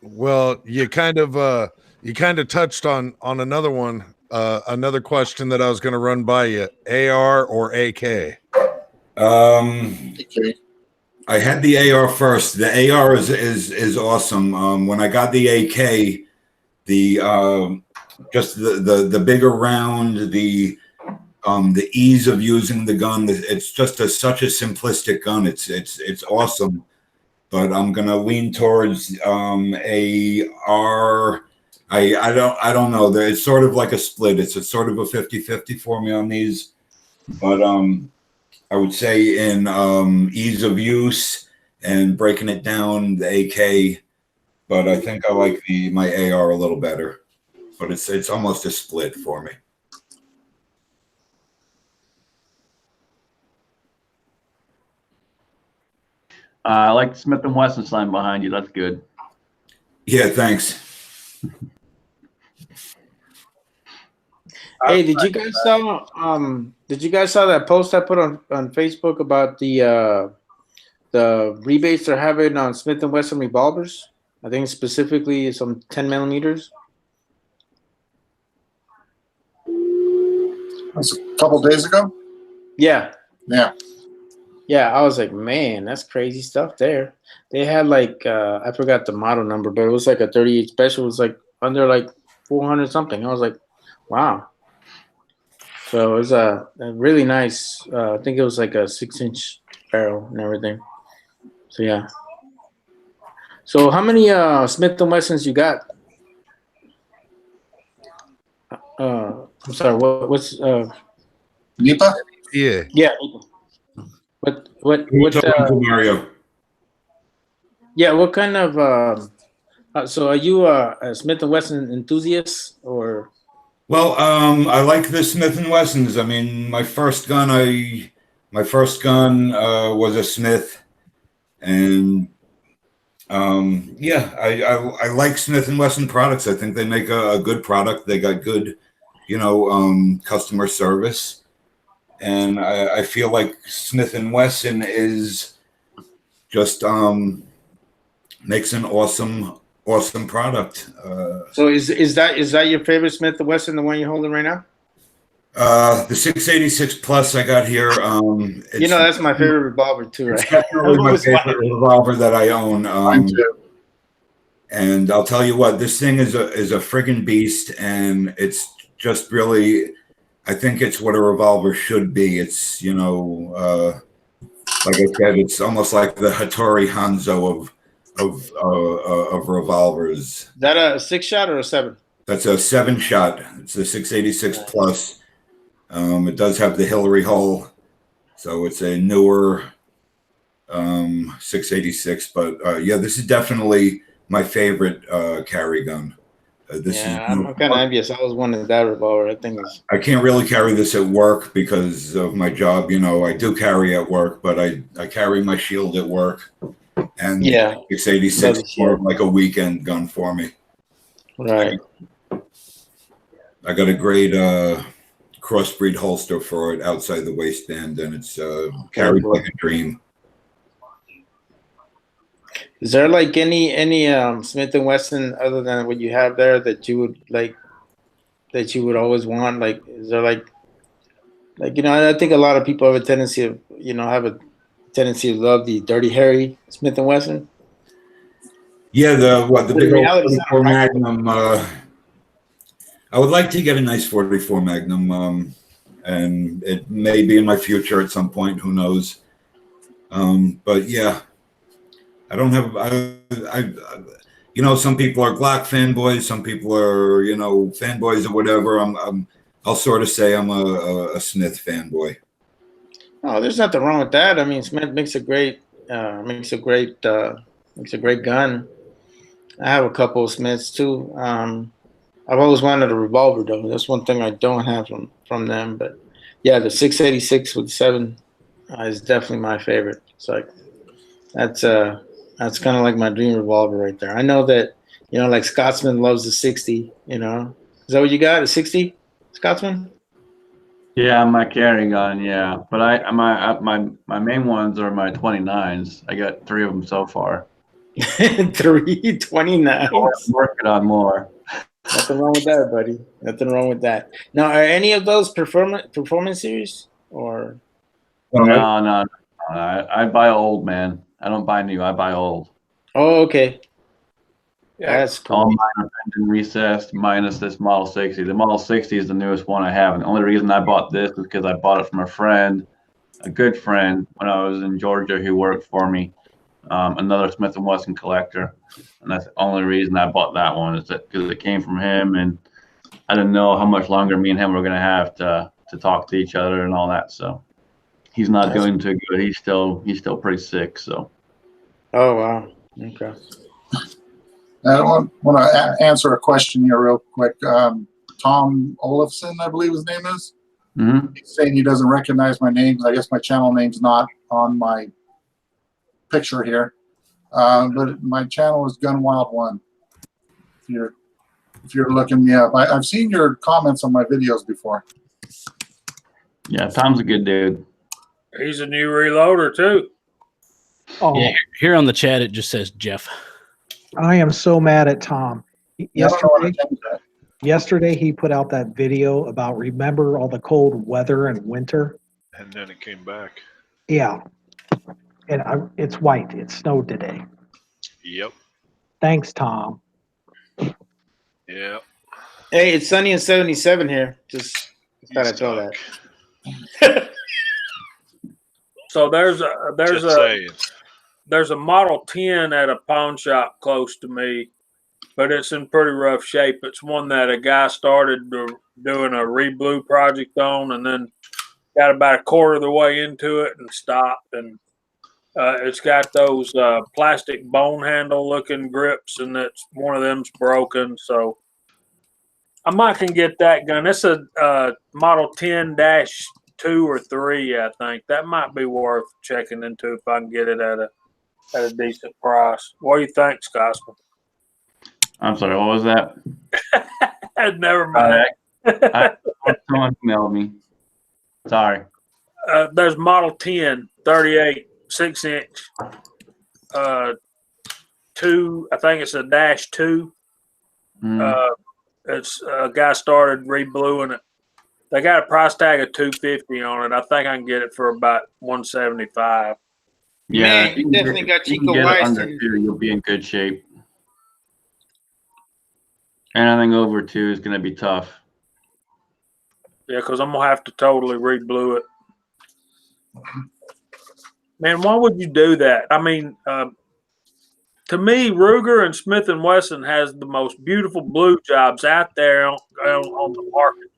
Well, you kind of touched on another one, another question that I was going to run by you: AR or AK? I had the AR first. The AR is awesome. When I got the AK, just the bigger round, the ease of using the gun. It's just such a simplistic gun. It's awesome. But I'm gonna lean towards AR. I don't know. It's sort of like a split. It's a sort of a 50-50 for me on these. But I would say in ease of use and breaking it down, the AK. But I think I like my AR a little better. But it's almost a split for me. I like the Smith & Wesson sign behind you. That's good. Yeah, thanks. Hey, did you guys saw that post I put on Facebook about the rebates they're having on Smith & Wesson revolvers? I think specifically some 10 millimeters. That's a couple days ago. Yeah. Yeah. Yeah, I was like, man, that's crazy stuff there. They had like I forgot the model number, but it was like a 38 special. It was like under like 400 something. I was like, wow. So it was a really nice. I think it was like a 6-inch barrel and everything. So yeah. So how many Smith & Wessons you got? I'm sorry. What's Nipa? Yeah. Yeah. What Mario? Yeah, what kind of so are you a Smith & Wesson enthusiast or? Well, I like the Smith & Wessons. I mean, my first gun was a Smith, and yeah, I like Smith & Wesson products. I think they make a good product. They got good, customer service, and I feel like Smith & Wesson is just makes an awesome product. So is that your favorite Smith & Wesson, the one you're holding right now? The 686 Plus I got here. That's my favorite revolver too, right? It's definitely my favorite revolver that I own. Mine too. And I'll tell you what, this thing is a friggin' beast, and it's just really, I think it's what a revolver should be. It's like I said, it's almost like the Hattori Hanzo of revolvers. Is that a 6-shot or a 7? That's a 7-shot. It's a 686 Plus. It does have the Hillary hull, so it's a newer 686. But yeah, this is definitely my favorite carry gun. I'm kind of envious. I was wanting that revolver. I think I can't really carry this at work because of my job. I do carry at work, but I carry my shield at work. And 686 is more like a weekend gun for me. Right. I got a great crossbreed holster for it outside the waistband, and it's carried like a dream. Is there like any Smith & Wesson other than what you have there that you would like, that you would always want? Like, is there like I think a lot of people have a tendency of to love the Dirty Harry Smith & Wesson. Yeah, the big old 44 Magnum. I would like to get a nice 44 Magnum, and it may be in my future at some point. Who knows? But yeah, I don't have. Some people are Glock fanboys. Some people are, fanboys or whatever. I'll sort of say I'm a Smith fanboy. Oh, there's nothing wrong with that. I mean, Smith makes a great gun. I have a couple of Smiths too. I've always wanted a revolver though. That's one thing I don't have from them. But yeah, the 686 with 7 is definitely my favorite. It's like that's kind of like my dream revolver right there. I know that like Scotsman loves the 60. Is that what you got? A 60 Scotsman? Yeah, my carry gun, yeah. But my main ones are my 29s. I got 3 of them so far. 3 29s. I'm working on more. Nothing wrong with that, buddy. Nothing wrong with that. Now, are any of those performance series or? No. I buy old, man. I don't buy new. I buy old. Oh, okay. Yeah, that's cool. All mine are been recessed, minus this Model 60. The Model 60 is the newest one I have, and the only reason I bought this is because I bought it from a good friend, when I was in Georgia, who worked for me, another Smith & Wesson collector, and that's the only reason I bought that one, is that because it came from him, and I didn't know how much longer me and him were going to have to talk to each other and all that. So he's not doing too good. He's still pretty sick. So. Oh wow. Okay. I want to answer a question here real quick. Tom Olafson, I believe his name is. Mm-hmm. He's saying he doesn't recognize my name. I guess my channel name's not on my picture here. But my channel is Gun Wild 1. If you're If you're looking me up, I've seen your comments on my videos before. Yeah, Tom's a good dude. He's a new reloader too. Oh, Yeah, here on the chat it just says Jeff. I am so mad at Tom. Yeah, I don't know how to Yesterday, change that. yesterday he put out that video about remember all the cold weather and winter. And then it came back. Yeah, and it's white. It snowed today. Yep. Thanks, Tom. Yep. Hey, it's sunny and 77 here. Just thought I'd throw that. So there's Just a saying. there's a Model 10 at a pawn shop close to me, but it's in pretty rough shape. It's one that a guy started doing a re-blue project on, and then got about a quarter of the way into it and stopped. And it's got those plastic bone handle looking grips, and it's one of them's broken. So I might can get that gun. It's a Model 10-2 or 3, I think. That might be worth checking into if I can get it at a decent price. What do you think, Scotsman? I'm sorry, what was that? Never mind. Someone emailed me. Sorry. There's Model 10, 38, 6-inch, 2. I think it's a -2. It's a guy started re-bluing it. They got a price tag of $250 on it. I think I can get it for about $175. Yeah, Man, if you can definitely got you can Chico get it Weiss under in- 2, you'll be in good shape. Anything over 2 is going to be tough. Yeah, because I'm gonna have to totally re-blue it. Man, why would you do that? I mean, to me, Ruger and Smith & Wesson has the most beautiful blue jobs out there on the market.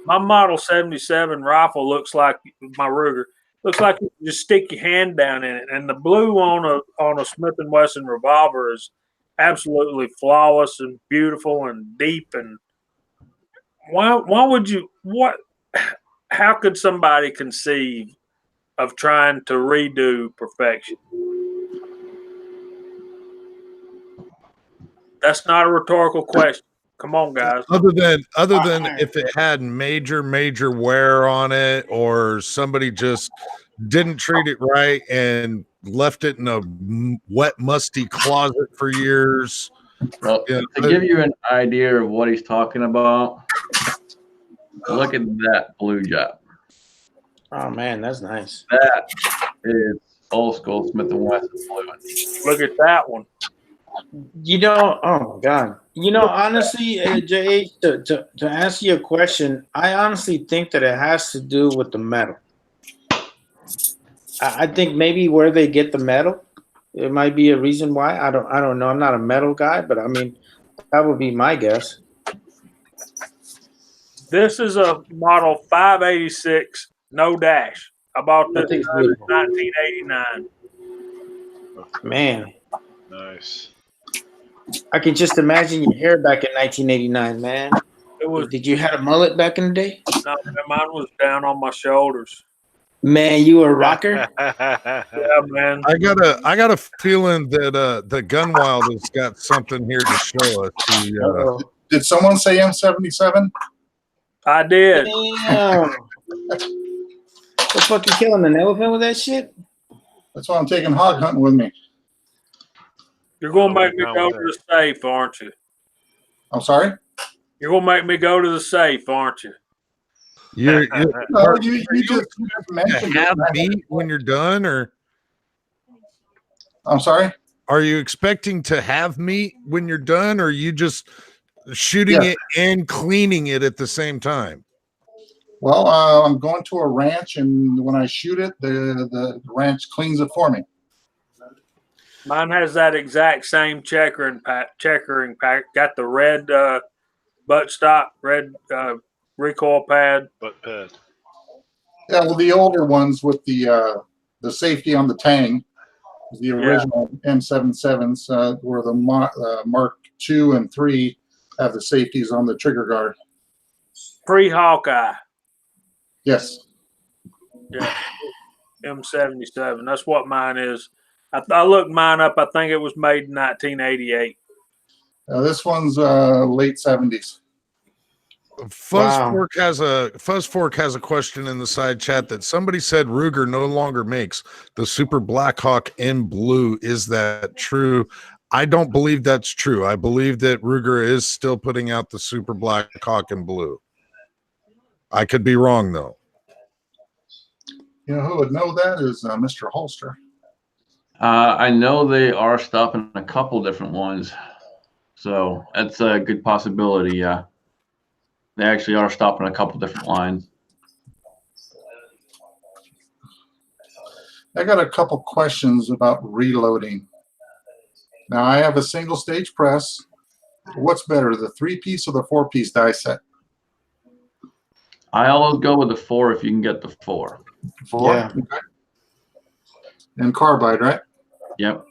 My Model 77 rifle looks like my Ruger. Looks like you just stick your hand down in it, and the blue on a Smith & Wesson revolver is absolutely flawless and beautiful and deep. And why would you? How could somebody conceive of trying to redo perfection? That's not a rhetorical question. Come on, guys. Other than if it had major wear on it, or somebody just didn't treat it right and left it in a wet, musty closet for years. Well, to give you an idea of what he's talking about, look at that blue job. Oh man, that's nice. That is old school Smith & Wesson blue. Look at that one. You know, oh my God. You know, honestly, Jay, to answer your question, I honestly think that it has to do with the metal. I think maybe where they get the metal, it might be a reason why. I don't know. I'm not a metal guy, but I mean, that would be my guess. This is a Model 586, no dash. I bought this in 1989. Man, Nice. I can just imagine your hair back in 1989, man. It was. Did you have a mullet back in the day? No, mine was down on my shoulders. Man, you were a rocker. Yeah, man. I got a feeling that the Gunwild has got something here to show us. Did someone say M77? I did. Damn. The fuck you killing an elephant with that shit? That's why I'm taking hog hunting with me. You're going to make me go to the safe, aren't you? I'm sorry? You're going to make me go to the safe, aren't you? No, you just to mentioned have it. meat when you're done, or I'm sorry? are you expecting to have meat when you're done, or are you just shooting Yeah. it and cleaning it at the same time? Well, I'm going to a ranch, and when I shoot it, the ranch cleans it for me. Mine has that exact same checkering pack. Got the red buttstock, red recoil pad. Butt pad. Yeah, well, the older ones with the safety on the tang, the original M77s, where the Mark II and 3 have the safeties on the trigger guard. Pre-Hawkeye. Yes. Yeah. M77. That's what mine is. I looked mine up. I think it was made in 1988. This one's late 70s. Fuzzfork has a question in the side chat that somebody said Ruger no longer makes the Super Blackhawk in blue. Is that true? I don't believe that's true. I believe that Ruger is still putting out the Super Blackhawk in blue. I could be wrong though. You know who would know that is Mr. Holster. I know they are stopping a couple different ones, so that's a good possibility. Yeah, they actually are stopping a couple different lines. I got a couple questions about reloading. Now I have a single stage press. What's better, the 3-piece or the 4-piece die set? I always go with the 4 if you can get the 4. 4? Yeah. Okay. And carbide, right? Yep.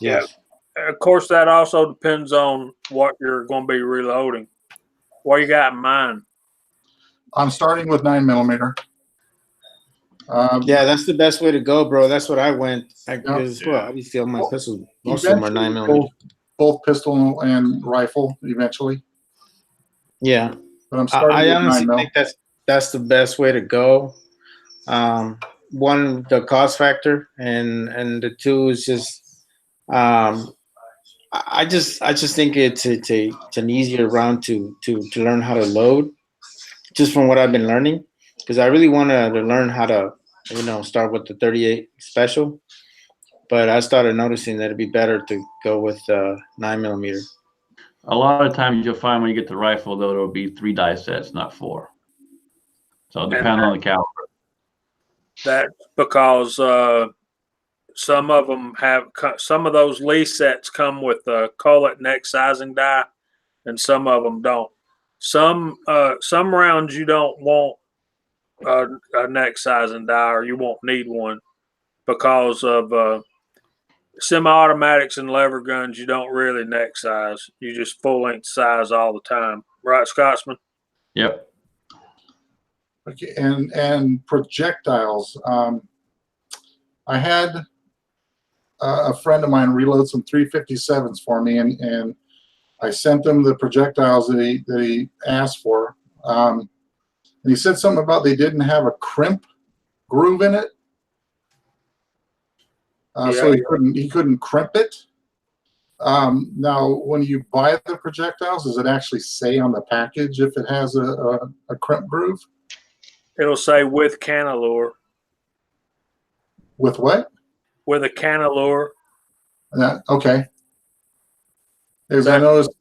Yes. Of course, that also depends on what you're going to be reloading. What you got in mind? I'm starting with 9mm. Yeah, that's the best way to go, bro. That's what I went. Because well, obviously, all my pistols, most of them are 9mm. Both pistol and rifle eventually. Yeah, but I'm starting I with honestly 9mm. think that's the best way to go. One, the cost factor, and the two is just, I just think it's an easier round to learn how to load, just from what I've been learning, because I really wanted to learn how to, start with the 38 special, but I started noticing that it'd be better to go with 9mm. A lot of times you'll find when you get the rifle, though, it'll be 3 die sets, not 4. So it depends on the caliber. That's because some of them some of those Lee sets come with a cullet neck sizing die, and some of them don't. Some rounds you don't want a neck sizing die, or you won't need one because of semi-automatics and lever guns. You don't really neck size; you just full length size all the time, right, Scotsman? Yep. Okay, and projectiles. I had a friend of mine reload some 357s for me, and I sent him the projectiles that he asked for. And he said something about they didn't have a crimp groove in it, so he couldn't crimp it. Now, when you buy the projectiles, does it actually say on the package if it has a crimp groove? It'll say with Canalure. With what? With a Canalure. Okay. Because I noticed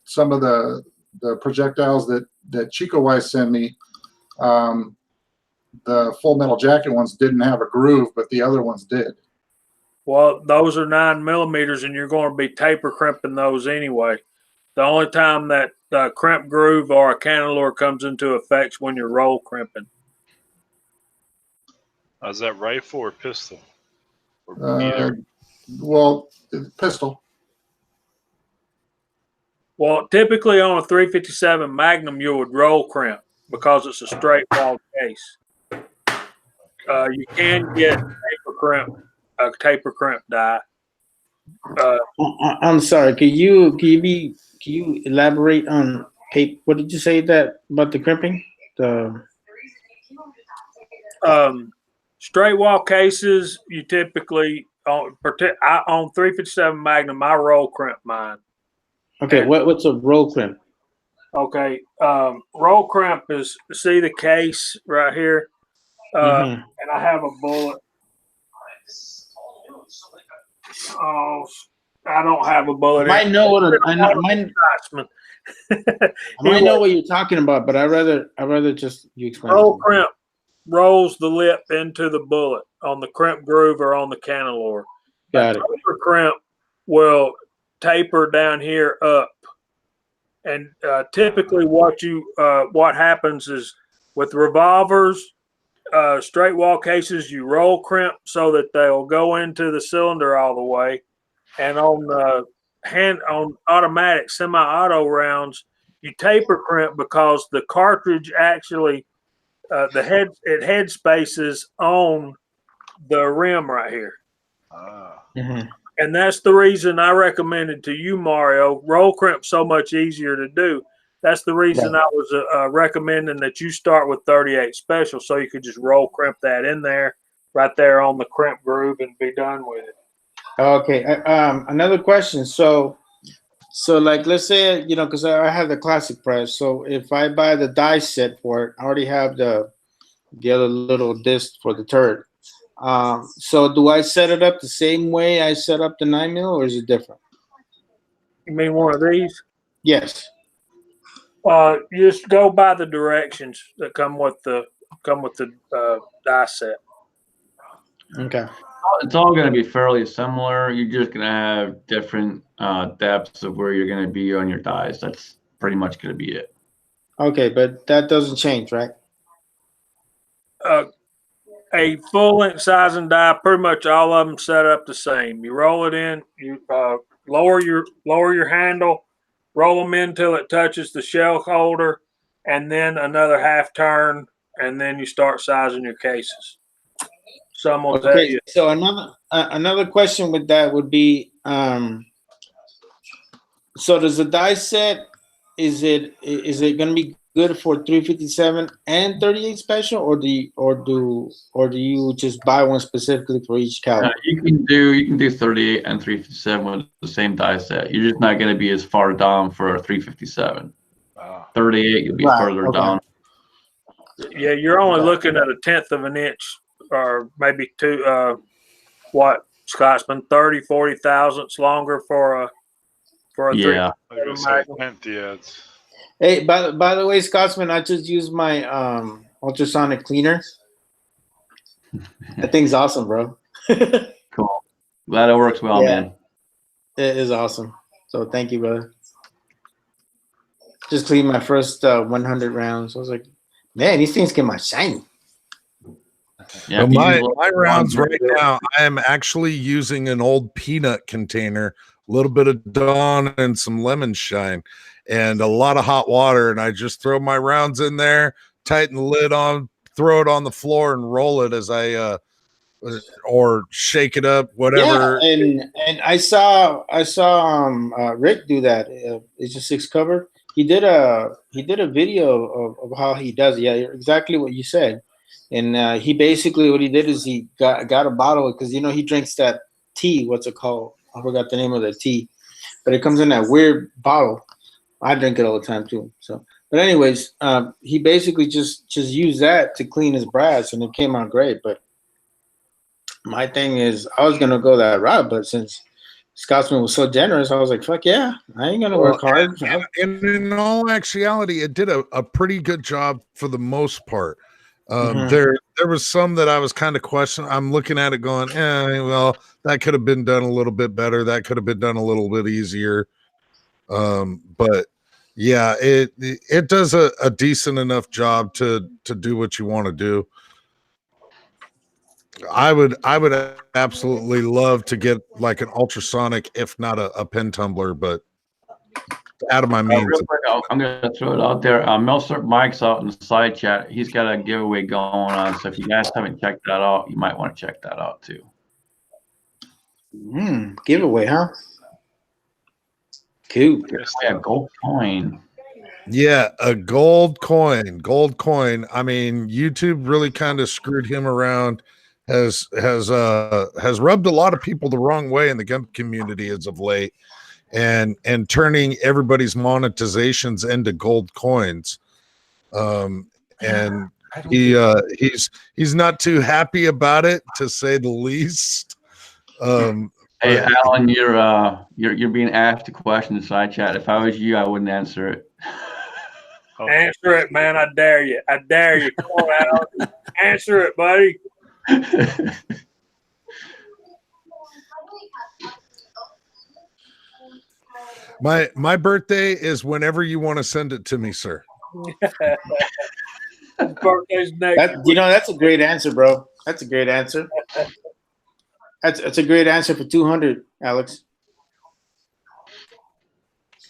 some of the projectiles that Chico Wise sent me, the Full Metal Jacket ones didn't have a groove, but the other ones did. Well, those are 9mm, and you're going to be taper crimping those anyway. The only time that the crimp groove or a Canalure comes into effect is when you're roll crimping. Is that rifle or pistol? Or either? Well, pistol. Well, typically on a 357 Magnum, you would roll crimp because it's a straight wall case. You can get a taper crimp die. I'm sorry. Can you elaborate on what did you say about the crimping? Straight wall cases, you typically on 357 Magnum, I roll crimp mine. Okay, what's a roll crimp? Okay, roll crimp is, see the case right here, and I have a bullet. Oh, I don't have a bullet. I know what I might know what you're talking about, but I rather just you explain. Roll crimp rolls the lip into the bullet on the crimp groove or on the Canalure. Got it. Taper crimp will taper down here up, and typically what happens is with revolvers, straight wall cases, you roll crimp so that they'll go into the cylinder all the way, and on automatic semi-auto rounds, you taper crimp because the cartridge actually it head spaces on the rim right here. And that's the reason I recommended to you, Mario. Roll crimp so much easier to do. That's the reason I was recommending that you start with 38 special, so you could just roll crimp that in there, right there on the crimp groove, and be done with it. Okay. Another question. So like, let's say, because I have the classic press. So if I buy the die set for it, I already have the other little disc for the turret. So do I set it up the same way I set up the 9mm, or is it different? You mean one of these? Yes. Just go by the directions that come with the die set. Okay. It's all going to be fairly similar. You're just going to have different depths of where you're going to be on your dies. That's pretty much going to be it. Okay, but that doesn't change, right? A full length size and die, pretty much all of them set up the same. You roll it in, you lower your handle, roll them in till it touches the shell holder, and then another half turn, and then you start sizing your cases. Some will tell you. So another question with that would be, so does the die set, is it going to be good for 357 and 38 special, or do you just buy one specifically for each caliber? You can do 38 and 357 with the same die set. You're just not going to be as far down for a 357. 38, you'll be further down. Yeah, you're only looking at 1/10 of an inch, or maybe two. What, Scotsman? 30-40 thousandths longer for a yeah. It's Hey, by the way, Scotsman, I just used my ultrasonic cleaner. That thing's awesome, bro. Cool. Glad it works well, man. It is awesome. So thank you, brother. Just cleaned my first 100 rounds. I was like, man, these things get my shiny. Yeah, my rounds right now, I am actually using an old peanut container, a little bit of Dawn and some lemon shine, and a lot of hot water. And I just throw my rounds in there, tighten the lid on, throw it on the floor, and roll it as I or shake it up, whatever. Yeah, and I saw Rick do that. It's just 6 cover. He did a video of how he does it. Yeah, exactly what you said. And he basically, what he did is he got a bottle, because he drinks that tea. What's it called? I forgot the name of the tea, but it comes in that weird bottle. I drink it all the time too. So, but anyways, he basically just used that to clean his brass, and it came out great. But my thing is, I was gonna go that route, but since Scotsman was so generous, I was like, fuck yeah, I ain't gonna work hard. And in all actuality, it did a pretty good job for the most part. There was some that I was kind of questioning. I'm looking at it going, well, that could have been done a little bit better. That could have been done a little bit easier. But yeah, it does a decent enough job to do what you want to do. I would absolutely love to get like an ultrasonic, if not a pen tumbler, but out of my means. Real quick, I'm going to throw it out there. Melser Mike's out in the side chat. He's got a giveaway going on. So if you guys haven't checked that out, you might want to check that out too. Giveaway, huh? Cool. Yeah, gold coin. Yeah, a gold coin. I mean, YouTube really kind of screwed him around. Has rubbed a lot of people the wrong way in the gun community as of late, and turning everybody's monetizations into gold coins. And he's not too happy about it, to say the least. Hey, Alan, you're being asked a question in the side chat. If I was you, I wouldn't answer it. Answer it, man. I dare you. Come on, Alan. Answer it, buddy. My birthday is whenever you want to send it to me, sir. Birthday's next. That's a great answer, bro. That's a great answer. That's a great answer for 200, Alex.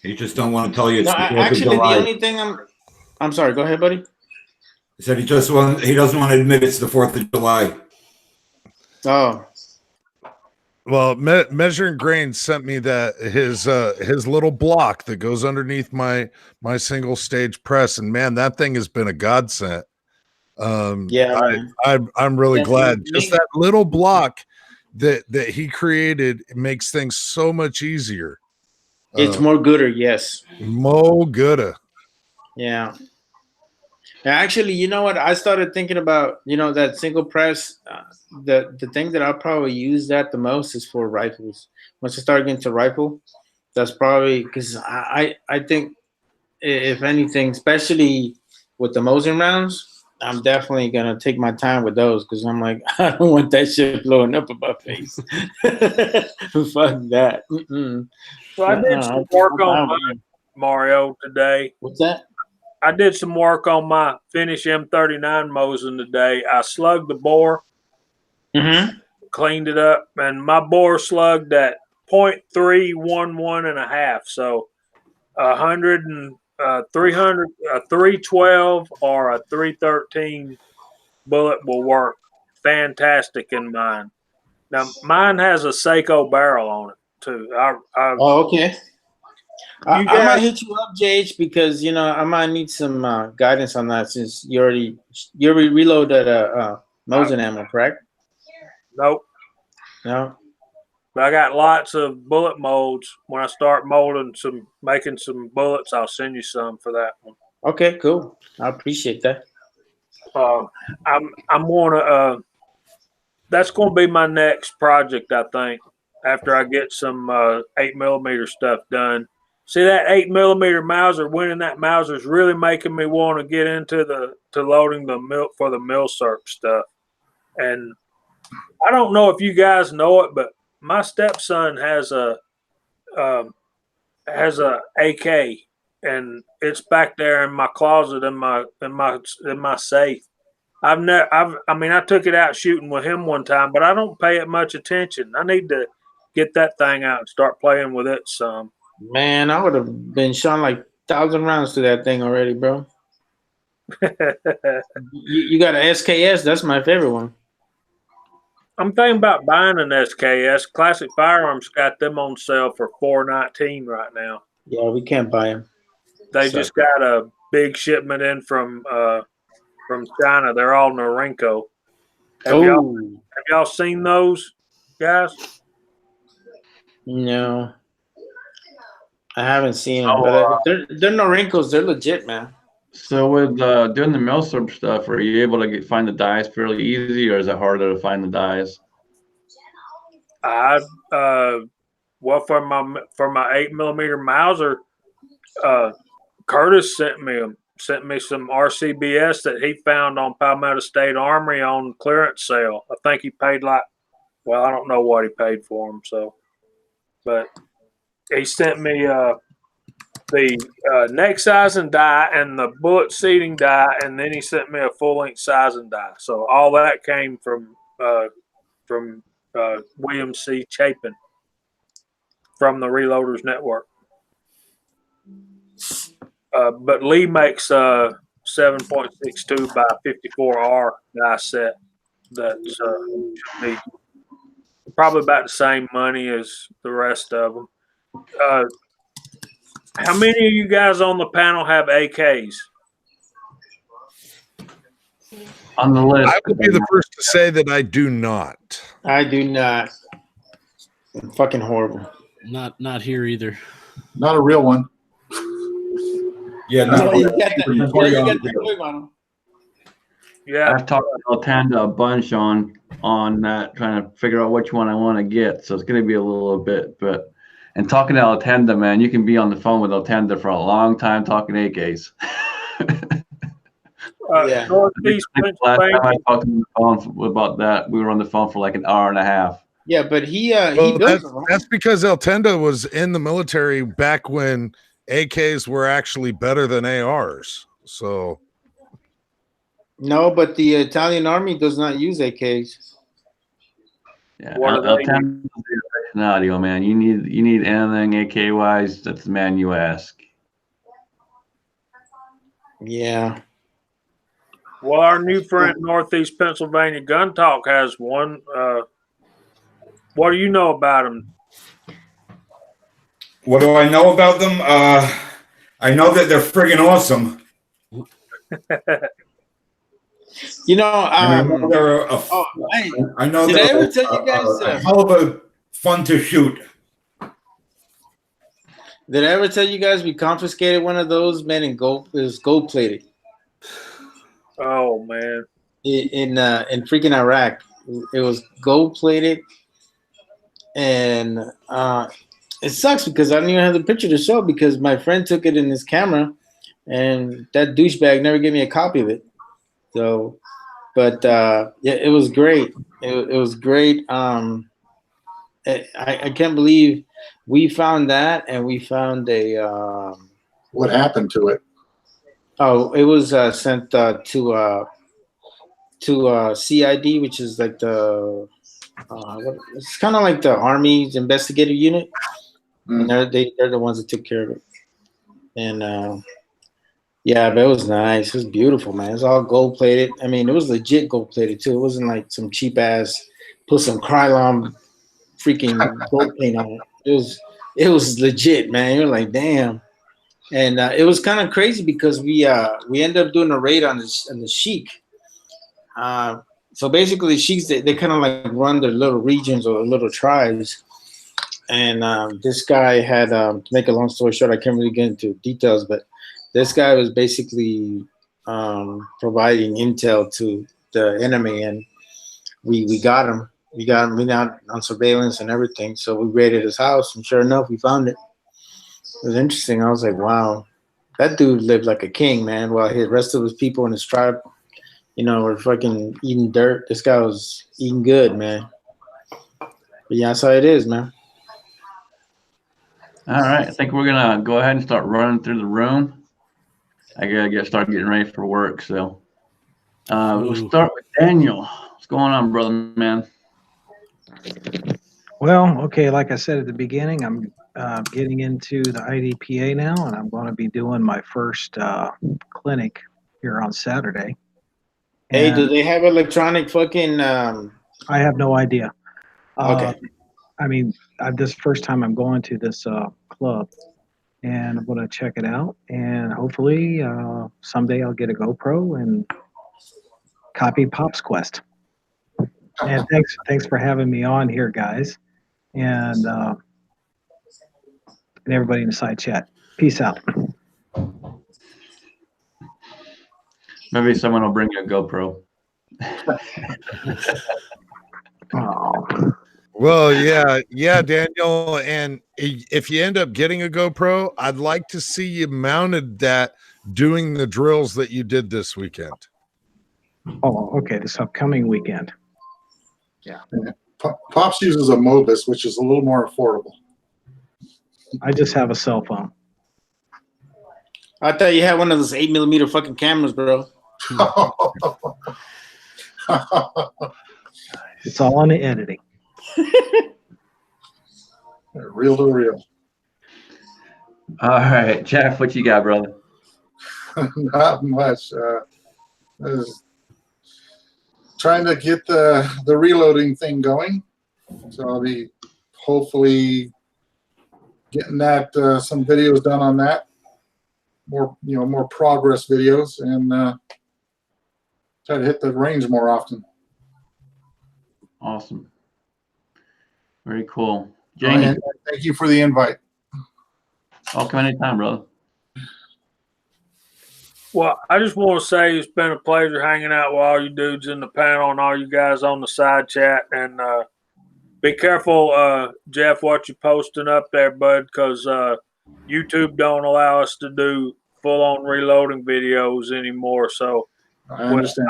You just don't want to tell you. No, actually, the only thing I'm sorry. Go ahead, buddy. He said he doesn't want to admit it's the 4th of July. Oh. Well, Measuring Grain sent me that his little block that goes underneath my single stage press, and man, that thing has been a godsend. Yeah, man. I'm really Yeah, glad. see, Just that little block that he created makes things so much easier. It's more gooder, yes. Mo gooda. Yeah. Actually, you know what? I started thinking about, that single press. The thing that I'll probably use that the most is for rifles. Once I start getting to rifle, that's probably because I think, if anything, especially with the Mosin rounds, I'm definitely gonna take my time with those because I'm like, I don't want that shit blowing up in my face. Fuck that. Mm-mm. So I did some work on mine, Mario, today. What's that? I did some work on my Finish M39 Mosin today. I slugged the bore, cleaned it up, and my bore slugged at 0.311 and a half. So 100 and 300, a 312 or a 313 bullet will work fantastic in mine. Now mine has a Seiko barrel on it too. Oh, okay. I might hit you up, JH, because I might need some guidance on that since you already reloaded Mosin ammo, correct? Nope. No. But I got lots of bullet molds. When I start making some bullets, I'll send you some for that one. Okay, cool. I appreciate that. I'm gonna. That's gonna be my next project, I think. After I get some 8mm stuff done. See that 8mm Mauser? Winning that Mauser is really making me want to get into loading the milk for the Milsurp stuff. And I don't know if you guys know it, but my stepson has a AK, and it's back there in my closet in my safe. I took it out shooting with him one time, but I don't pay it much attention. I need to get that thing out and start playing with it some. Man, I would have been shot like 1,000 rounds to that thing already, bro. you got an SKS? That's my favorite one. I'm thinking about buying an SKS. Classic Firearms got them on sale for $419 right now. Yeah, we can't buy them. They just got a big shipment in from China. They're all Norinco. Have y'all seen those guys? No, I haven't seen them. But they're Norinco's. They're legit, man. So with doing the Milsurp stuff, are you able to find the dies fairly easy, or is it harder to find the dies? Well, for my 8mm Mauser, Curtis sent me some RCBS that he found on Palmetto State Armory on clearance sale. I think he paid I don't know what he paid for them. But he sent me the neck sizing die and the bullet seating die, and then he sent me a full length sizing die. So all that came from William C. Chapin from the Reloaders Network. But Lee makes 7.62 by 54R die set that's should be probably about the same money as the rest of them. How many of you guys on the panel have AKs? On the list. I would be the first to say that I do not. I do not. I'm fucking horrible. Not here either. Not a real one. Yeah, no, you got the toy one. Yeah, I've talked to Altanda a bunch on that, trying to figure out which one I want to get. So it's going to be a little bit, and talking to Altanda, man, you can be on the phone with Altanda for a long time talking AKs. Yeah. Northeast Last time I talked to him on the phone about that, we were on the phone for like an hour and a half. Yeah, but he that's because Altenda was in the military back when AKs were actually better than ARs. So no, but the Italian army does not use AKs. Yeah, Altanda's the personality, man. You need anything AK wise, that's the man you ask. Yeah. Well, our new friend Northeast Pennsylvania Gun Talk has one What do you know about them? What do I know about them? I know that they're friggin' awesome. You know, And I know they're I know did I they're ever tell you guys? a hell of a fun to shoot. Did I ever tell you guys we confiscated one of those, man, in gold? It was gold plated. Oh man. In freaking Iraq. It was gold plated, and it sucks because I don't even have the picture to show because my friend took it in his camera, and that douchebag never gave me a copy of it. So, but yeah, it was great. It was great. I can't believe we found that, and we found a. What happened to it? Oh, it was sent to CID, which is like the it's kind of like the Army's investigative unit, and they're the ones that took care of it. And yeah, but it was nice. It was beautiful, man. It was all gold plated. I mean, it was legit gold plated too. It wasn't like some cheap ass put some Krylon freaking gold paint on it. It was legit, man. You're like, damn. And it was kind of crazy because we ended up doing a raid on the Sheik. So basically, Sheiks they kind of like run their little regions or little tribes. And this guy had, to make a long story short, I can't really get into details, but this guy was basically providing intel to the enemy, and we got him. We got on surveillance and everything. So we raided his house, and sure enough, we found it. It was interesting. I was like, wow, that dude lived like a king, man. While the rest of his people in his tribe, you know, were fucking eating dirt. This guy was eating good, man. But yeah, that's how it is, man. All right, I think we're gonna go ahead and start running through the room. I gotta start getting ready for work, so we'll start with Daniel. What's going on, brother, man? Well, okay, like I said at the beginning, I'm getting into the IDPA now, and I'm going to be doing my first clinic here on Saturday. Hey, And do they have electronic fucking? I have no idea. Okay. I mean, this first time I'm going to this club, and I'm going to check it out, and hopefully someday I'll get a GoPro and copy Pop's Quest. And thanks for having me on here, guys, and everybody in the side chat. Peace out. Maybe someone will bring you a GoPro. Oh. Well, yeah, Daniel. And if you end up getting a GoPro, I'd like to see you mounted that doing the drills that you did this weekend. Oh, okay. This upcoming weekend. Yeah. Pops uses a Mobis, which is a little more affordable. I just have a cell phone. I thought you had one of those 8mm fucking cameras, bro. It's all on the editing. Real to real. All right, Jeff, what you got, brother? Not much. Trying to get the reloading thing going, so I'll be hopefully getting that some videos done on that. More progress videos, and try to hit the range more often. Awesome. Very cool. Jamie. And thank you for the invite. Welcome anytime, brother. Well, I just want to say it's been a pleasure hanging out with all you dudes in the panel and all you guys on the side chat. And be careful, Jeff, what you're posting up there, bud, because YouTube don't allow us to do full-on reloading videos anymore. So I understand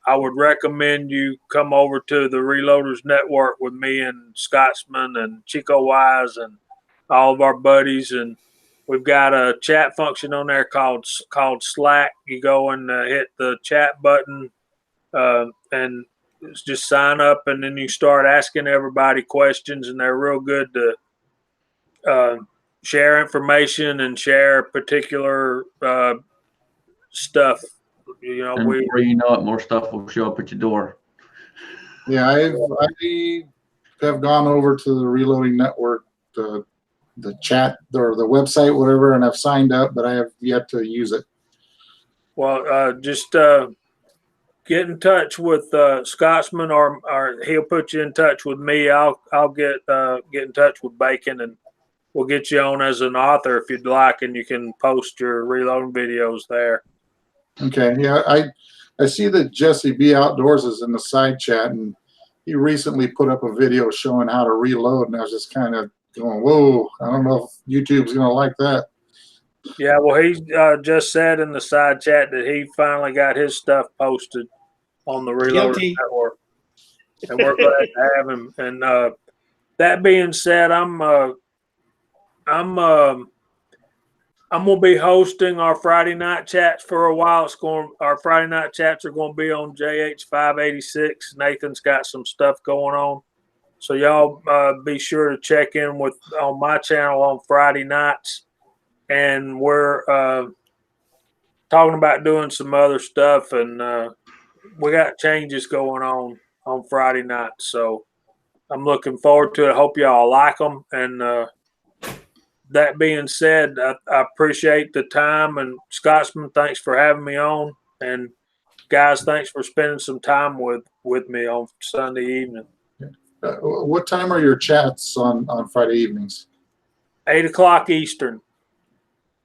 I would recommend you come over to the Reloaders Network with me and Scotsman and Chico Wise and all of our buddies. And we've got a chat function on there called Slack. You go and hit the chat button and just sign up, and then you start asking everybody questions, and they're real good to share information and share particular stuff. You know, And before you know it, more stuff will show up at your door. Yeah, have gone over to the Reloading Network, the chat or the website, whatever, and I've signed up, but I have yet to use it. Well, just get in touch with Scotsman, or he'll put you in touch with me. I'll get in touch with Bacon, and we'll get you on as an author if you'd like, and you can post your reloading videos there. Okay, yeah, I see that Jesse B Outdoors is in the side chat, and he recently put up a video showing how to reload, and I was just kind of going, whoa, I don't know if YouTube's going to like that. Yeah, well, he just said in the side chat that he finally got his stuff posted on the Reloading Network, and we're glad to have him. And that being said, I'm gonna be hosting our Friday night chats for a while. Our Friday night chats are going to be on JH586. Nathan's got some stuff going on, so y'all be sure to check in on my channel on Friday nights. And we're talking about doing some other stuff, and we got changes going on Friday night. So I'm looking forward to it. I hope y'all like them. And that being said, I appreciate the time. And Scotsman, thanks for having me on. And guys, thanks for spending some time with me on Sunday evening. What time are your chats on Friday evenings? 8 o'clock Eastern.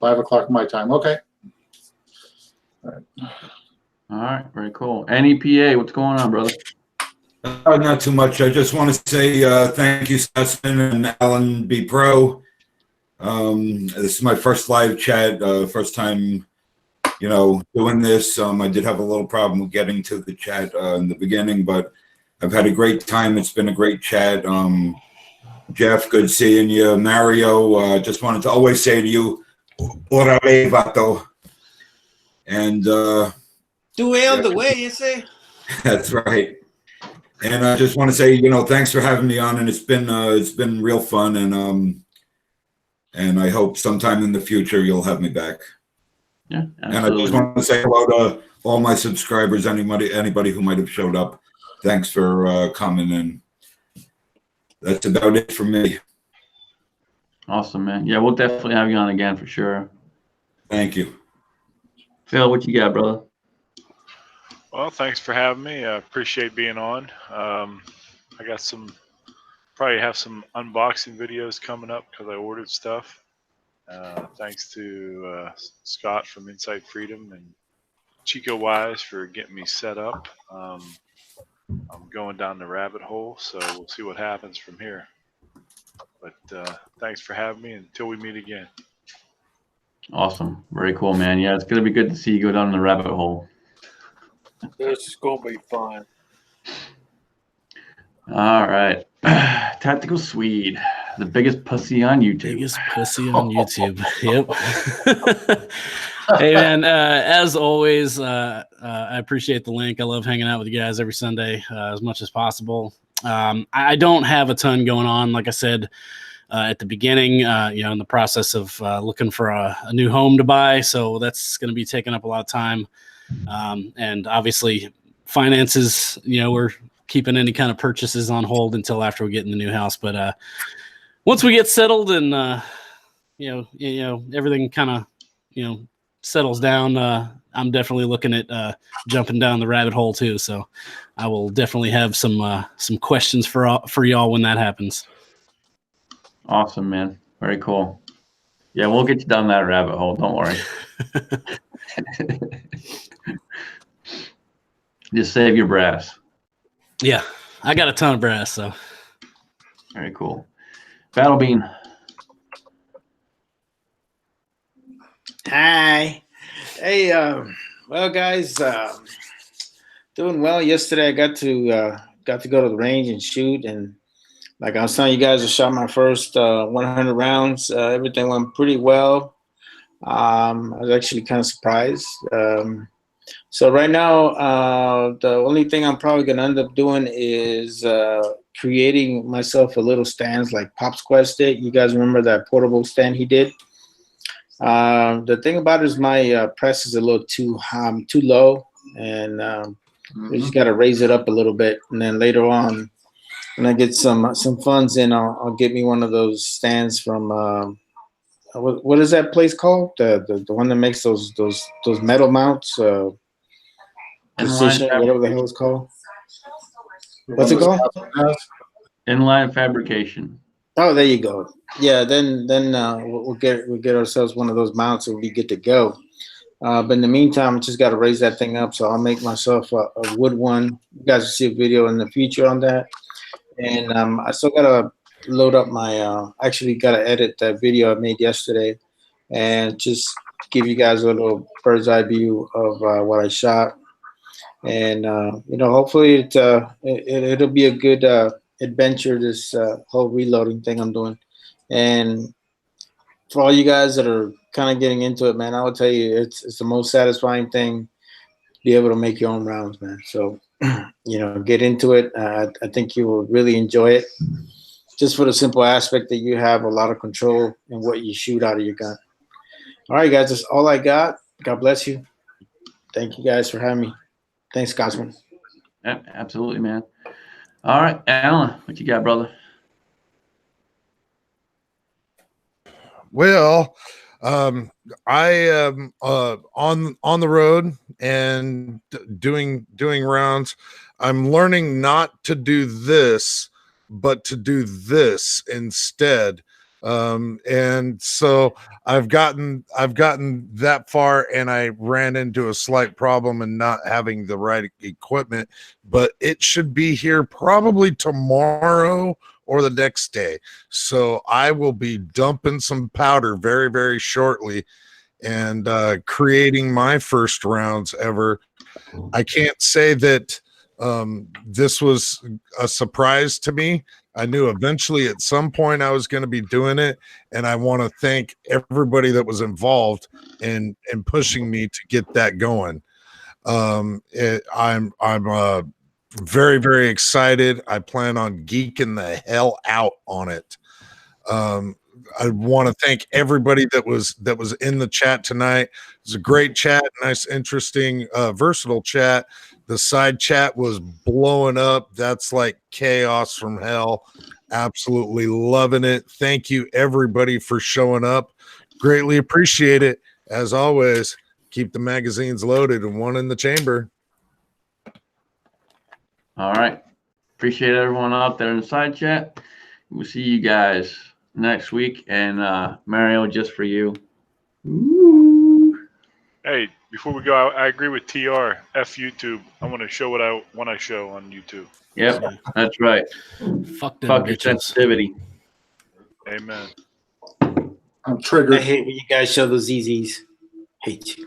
5 o'clock my time. Okay. All right. Very cool. NEPA, what's going on, brother? Not too much. I just want to say thank you, Scotsman and Alan B. Pro. This is my first live chat, first time, doing this. I did have a little problem with getting to the chat in the beginning, but I've had a great time. It's been a great chat. Jeff, good seeing you. Mario, just wanted to always say to you, orale, vato. And do well the way you say. That's right. And I just want to say, thanks for having me on, and it's been real fun, and I hope sometime in the future you'll have me back. Yeah, absolutely. And I just want to say hello to all my subscribers, anybody who might have showed up. Thanks for coming, and that's about it for me. Awesome, man. Yeah, we'll definitely have you on again for sure. Thank you. Phil, what you got, brother? Well, thanks for having me. I appreciate being on. I got probably have some unboxing videos coming up because I ordered stuff. Thanks to Scott from Inside Freedom and Chico Wise for getting me set up. I'm going down the rabbit hole, so we'll see what happens from here. But thanks for having me until we meet again. Awesome. Very cool, man. Yeah, it's going to be good to see you go down the rabbit hole. This is going to be fun. All right. Tactical Swede, the biggest pussy on YouTube. Biggest pussy on YouTube. Yep. Hey, man, as always, I appreciate the link. I love hanging out with you guys every Sunday as much as possible. I don't have a ton going on. Like I said at the beginning, in the process of looking for a new home to buy. So that's going to be taking up a lot of time. And obviously finances, we're keeping any kind of purchases on hold until after we get in the new house. But once we get settled and, everything kind of, settles down, I'm definitely looking at jumping down the rabbit hole too. So I will definitely have some questions for y'all when that happens. Awesome, man. Very cool. Yeah, we'll get you down that rabbit hole. Don't worry. Just save your brass. Yeah, I got a ton of brass, so. Very cool. Battle Bean. Hi. Hey, well, guys, doing well. Yesterday, I got to go to the range and shoot, and like I was telling you guys, I shot my first 100 rounds. Everything went pretty well. I was actually kind of surprised. So right now, the only thing I'm probably gonna end up doing is creating myself a little stands like Pop's Quest did. You guys remember that portable stand he did? The thing about it is my press is a little too low, and we just got to raise it up a little bit. And then later on, when I get some funds in, I'll get me one of those stands from what is that place called? The one that makes those metal mounts, Precision, whatever the hell it's called. What's it called? Inline fabrication. Oh, there you go. Yeah, then we'll get ourselves one of those mounts and we'll be good to go. But in the meantime, I just got to raise that thing up, so I'll make myself a wood one. You guys will see a video in the future on that. And I still got to load up my, actually got to edit that video I made yesterday and just give you guys a little bird's eye view of what I shot. And, hopefully it'll be a good adventure, this whole reloading thing I'm doing. And for all you guys that are kind of getting into it, man, I will tell you, it's the most satisfying thing to be able to make your own rounds, man. So, get into it. I think you will really enjoy it, just for the simple aspect that you have a lot of control in what you shoot out of your gun. All right, guys, that's all I got. God bless you. Thank you guys for having me. Thanks, Cosman. Yeah, absolutely, man. All right, Alan, what you got, brother? Well, I am on the road and doing rounds. I'm learning not to do this, but to do this instead. And so I've gotten that far, and I ran into a slight problem in not having the right equipment, but it should be here probably tomorrow or the next day. So I will be dumping some powder very, very shortly and creating my first rounds ever. I can't say that this was a surprise to me. I knew eventually at some point I was going to be doing it, and I want to thank everybody that was involved in pushing me to get that going. I'm very, very excited. I plan on geeking the hell out on it. I want to thank everybody that was in the chat tonight. It was a great chat, nice, interesting, versatile chat. The side chat was blowing up. That's like chaos from hell. Absolutely loving it. Thank you, everybody, for showing up. Greatly appreciate it. As always, keep the magazines loaded and one in the chamber. All right. Appreciate everyone out there in the side chat. We'll see you guys next week. And Mario, just for you. Hey, before we go, I agree with TR. F YouTube. I want to show what I want to show on YouTube. Yep, that's right. Fuck your sensitivity. Amen. I'm triggered. I hate when you guys show those ZZs. Hate you.